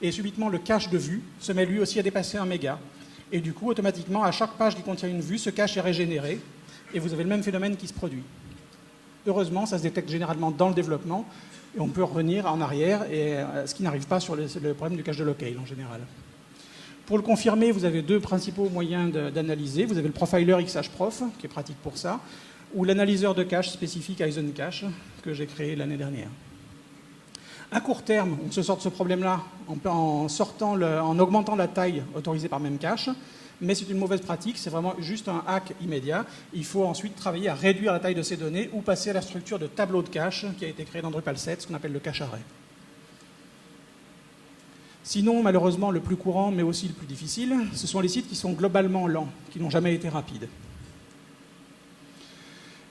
S1: et subitement le cache de vue se met lui aussi à dépasser 1 méga. Et du coup, automatiquement, à chaque page qui contient une vue, ce cache est régénéré, et vous avez le même phénomène qui se produit. Heureusement, ça se détecte généralement dans le développement, et on peut revenir en arrière, et ce qui n'arrive pas sur le problème du cache de locale en général. Pour le confirmer, vous avez 2 principaux moyens d'analyser. Vous avez le profiler XHProf, qui est pratique pour ça, ou l'analyseur de cache spécifique Eisencache que j'ai créé l'année dernière. À court terme, on se sort de ce problème-là en augmentant la taille autorisée par Memcache, mais c'est une mauvaise pratique, c'est vraiment juste un hack immédiat. Il faut ensuite travailler à réduire la taille de ces données ou passer à la structure de tableau de cache qui a été créée dans Drupal 7, ce qu'on appelle le cache-arrêt. Sinon, malheureusement, le plus courant, mais aussi le plus difficile, ce sont les sites qui sont globalement lents, qui n'ont jamais été rapides.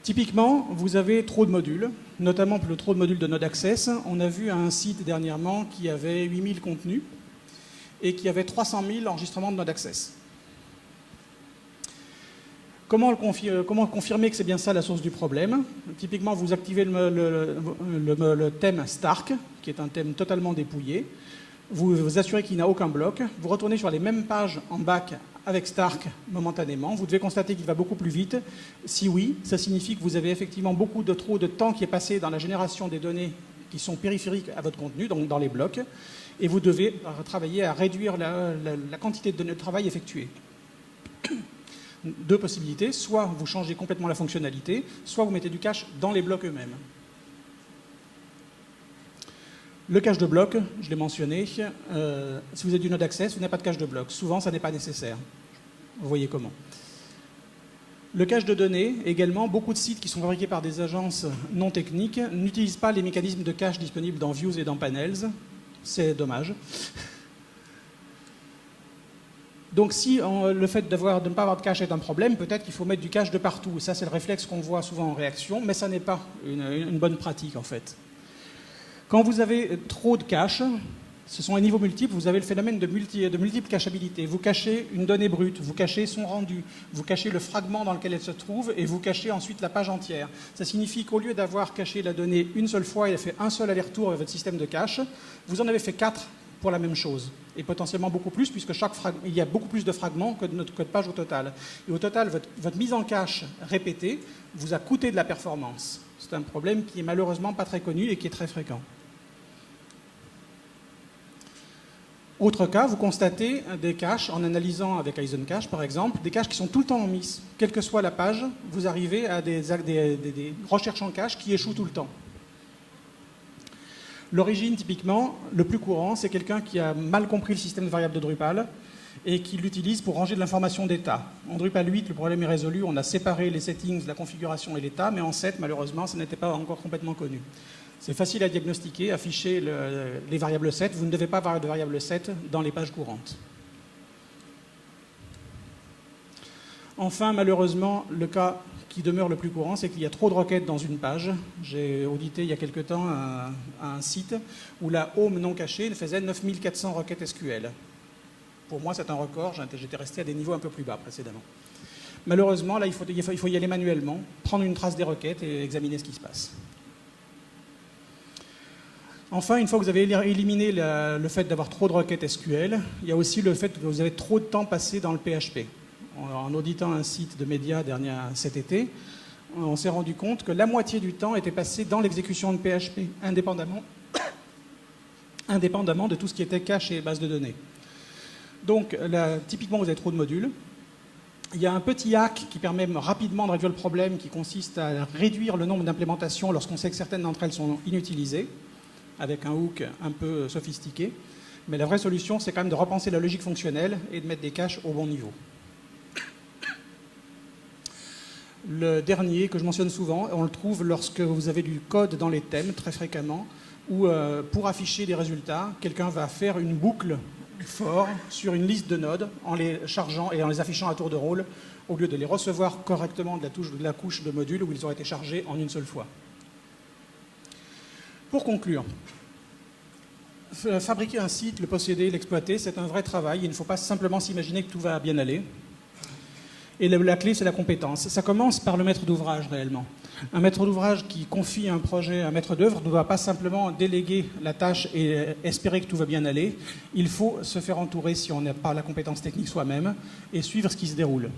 S1: Typiquement, vous avez trop de modules, notamment le trop de modules de Node Access. On a vu un site dernièrement qui avait 8000 contenus et qui avait 300 000 enregistrements de Node Access. Comment confirmer que c'est bien ça la source du problème? Typiquement, vous activez le thème Stark, qui est un thème totalement dépouillé. Vous vous assurez qu'il n'a aucun bloc. Vous retournez sur les mêmes pages en back avec Stark momentanément. Vous devez constater qu'il va beaucoup plus vite. Si oui, ça signifie que vous avez effectivement trop de temps qui est passé dans la génération des données qui sont périphériques à votre contenu, donc dans les blocs, et vous devez travailler à réduire la quantité de données de travail effectuées. deux possibilités. Soit vous changez complètement la fonctionnalité, soit vous mettez du cache dans les blocs eux-mêmes. Le cache de bloc, je l'ai mentionné, si vous avez du Node Access, vous n'avez pas de cache de bloc. Souvent, ça n'est pas nécessaire. Vous voyez comment. Le cache de données, également, beaucoup de sites qui sont fabriqués par des agences non techniques n'utilisent pas les mécanismes de cache disponibles dans Views et dans Panels. C'est dommage. Donc si le fait de ne pas avoir de cache est un problème, peut-être qu'il faut mettre du cache de partout. Ça, c'est le réflexe qu'on voit souvent en réaction, mais ça n'est pas une bonne pratique, en fait. Quand vous avez trop de cache, ce sont à niveaux multiples, vous avez le phénomène de multiple cachabilité. Vous cachez une donnée brute, vous cachez son rendu, vous cachez le fragment dans lequel elle se trouve et vous cachez ensuite la page entière. Ça signifie qu'au lieu d'avoir caché la donnée une seule fois et fait un seul aller-retour avec votre système de cache, vous en avez fait 4 pour la même chose. Et potentiellement beaucoup plus, puisque il y a beaucoup plus de fragments que de pages au total. Et au total, votre mise en cache répétée vous a coûté de la performance. C'est un problème qui est malheureusement pas très connu et qui est très fréquent. Autre cas, vous constatez des caches, en analysant avec Eisencache par exemple, des caches qui sont tout le temps en miss. Quelle que soit la page, vous arrivez à des recherches en cache qui échouent tout le temps. L'origine, typiquement, le plus courant, c'est quelqu'un qui a mal compris le système de variables de Drupal et qui l'utilise pour ranger de l'information d'état. En Drupal 8, le problème est résolu, on a séparé les settings, la configuration et l'état, mais en 7, malheureusement, ça n'était pas encore complètement connu. C'est facile à diagnostiquer, afficher les variables 7. Vous ne devez pas avoir de variable 7 dans les pages courantes. Enfin, malheureusement, le cas qui demeure le plus courant, c'est qu'il y a trop de requêtes dans une page. J'ai audité il y a quelque temps un site où la home non cachée faisait 9400 requêtes SQL. Pour moi, c'est un record. J'étais resté à des niveaux un peu plus bas précédemment. Malheureusement, là, il faut y aller manuellement, prendre une trace des requêtes et examiner ce qui se passe. Enfin, une fois que vous avez éliminé le fait d'avoir trop de requêtes SQL, il y a aussi le fait que vous avez trop de temps passé dans le PHP. En auditant un site de médias cet été, on s'est rendu compte que la moitié du temps était passé dans l'exécution de PHP, indépendamment de tout ce qui était cache et base de données. Donc, typiquement, vous avez trop de modules. Il y a un petit hack qui permet rapidement de réduire le problème, qui consiste à réduire le nombre d'implémentations lorsqu'on sait que certaines d'entre elles sont inutilisées, avec un hook un peu sophistiqué. Mais la vraie solution, c'est quand même de repenser la logique fonctionnelle et de mettre des caches au bon niveau. Le dernier, que je mentionne souvent, on le trouve lorsque vous avez du code dans les thèmes, très fréquemment, où pour afficher des résultats, quelqu'un va faire une boucle for sur une liste de nodes en les chargeant et en les affichant à tour de rôle, au lieu de les recevoir correctement de la couche de module où ils auraient été chargés en une seule fois. Pour conclure, fabriquer un site, le posséder, l'exploiter, c'est un vrai travail. Il ne faut pas simplement s'imaginer que tout va bien aller. Et la clé, c'est la compétence. Ça commence par le maître d'ouvrage, réellement. Un maître d'ouvrage qui confie un projet à un maître d'œuvre ne doit pas simplement déléguer la tâche et espérer que tout va bien aller. Il faut se faire entourer, si on n'a pas la compétence technique soi-même, et suivre ce qui se déroule.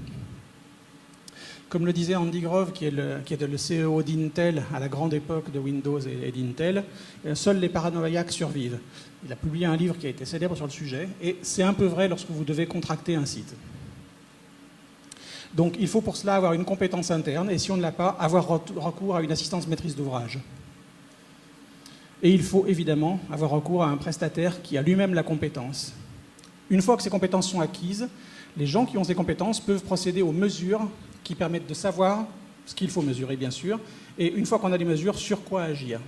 S1: Comme le disait Andy Grove, qui était le CEO d'Intel à la grande époque de Windows et d'Intel, seuls les paranoïaques survivent. Il a publié un livre qui a été célèbre sur le sujet, et c'est un peu vrai lorsque vous devez contracter un site. Donc il faut pour cela avoir une compétence interne, et si on ne l'a pas, avoir recours à une assistance maîtrise d'ouvrage. Et il faut évidemment avoir recours à un prestataire qui a lui-même la compétence. Une fois que ces compétences sont acquises, les gens qui ont ces compétences peuvent procéder aux mesures qui permettent de savoir ce qu'il faut mesurer, bien sûr, et une fois qu'on a les mesures, sur quoi agir.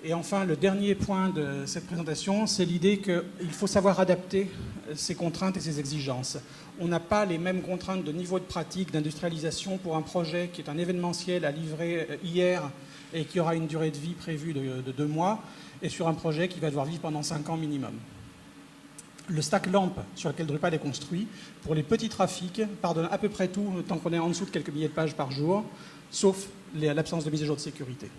S1: Et enfin, le dernier point de cette présentation, c'est l'idée qu'il faut savoir adapter ces contraintes et ces exigences. On n'a pas les mêmes contraintes de niveau de pratique, d'industrialisation pour un projet qui est un événementiel à livrer hier et qui aura une durée de vie prévue de 2 mois, et sur un projet qui va devoir vivre pendant 5 ans minimum. Le stack LAMP sur lequel Drupal est construit, pour les petits trafics, pardonne à peu près tout tant qu'on est en dessous de quelques milliers de pages par jour, sauf l'absence de mise à jour de sécurité.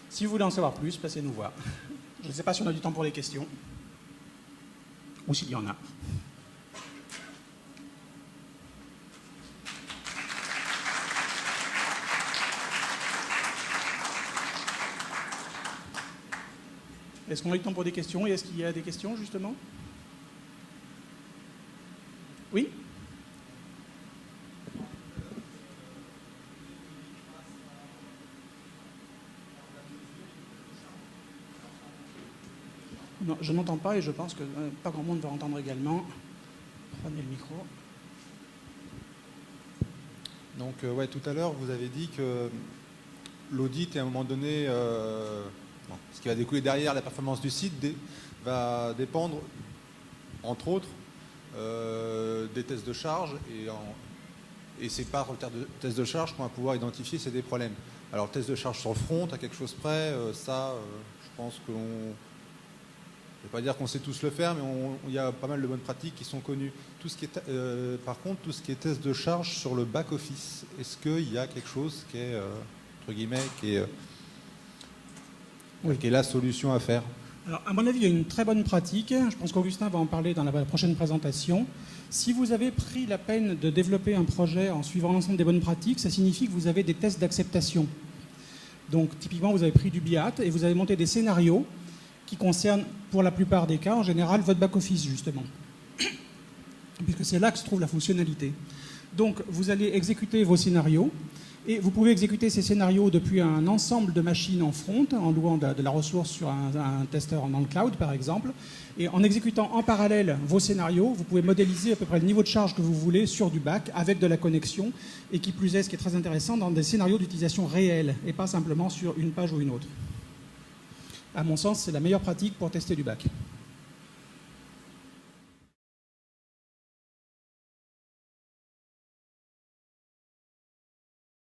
S1: Si vous voulez en savoir plus, passez nous voir. Je ne sais pas si on a du temps pour les questions, ou s'il y en a. Est-ce qu'on a du temps pour des questions et est-ce qu'il y a des questions, justement ? Oui. Non, je n'entends pas et je pense que pas grand monde va entendre également. Prenez le micro.
S2: Donc, ouais, tout à l'heure, vous avez dit que l'audit, à un moment donné, ce qui va découler derrière la performance du site va dépendre, entre autres, des tests de charge. Et c'est par le test de charge qu'on va pouvoir identifier s'il y a des problèmes. Alors, le test de charge sur le front, à quelque chose près, je pense que je ne vais pas dire qu'on sait tous le faire, mais il y a pas mal de bonnes pratiques qui sont connues. Par contre, tout ce qui est test de charge sur le back-office, est-ce qu'il y a quelque chose qui est, entre guillemets, qui est la solution à faire?
S1: Alors, à mon avis, il y a une très bonne pratique. Je pense qu'Augustin va en parler dans la prochaine présentation. Si vous avez pris la peine de développer un projet en suivant l'ensemble des bonnes pratiques, ça signifie que vous avez des tests d'acceptation. Donc, typiquement, vous avez pris du BIAT et vous avez monté des scénarios qui concernent, pour la plupart des cas, en général, votre back-office, justement. Puisque c'est là que se trouve la fonctionnalité. Donc, vous allez exécuter vos scénarios, et vous pouvez exécuter ces scénarios depuis un ensemble de machines en front, en louant de la ressource sur un testeur dans le cloud, par exemple. Et en exécutant en parallèle vos scénarios, vous pouvez modéliser à peu près le niveau de charge que vous voulez sur du back, avec de la connexion, et qui plus est, ce qui est très intéressant, dans des scénarios d'utilisation réelle, et pas simplement sur une page ou une autre. À mon sens, c'est la meilleure pratique pour tester du back.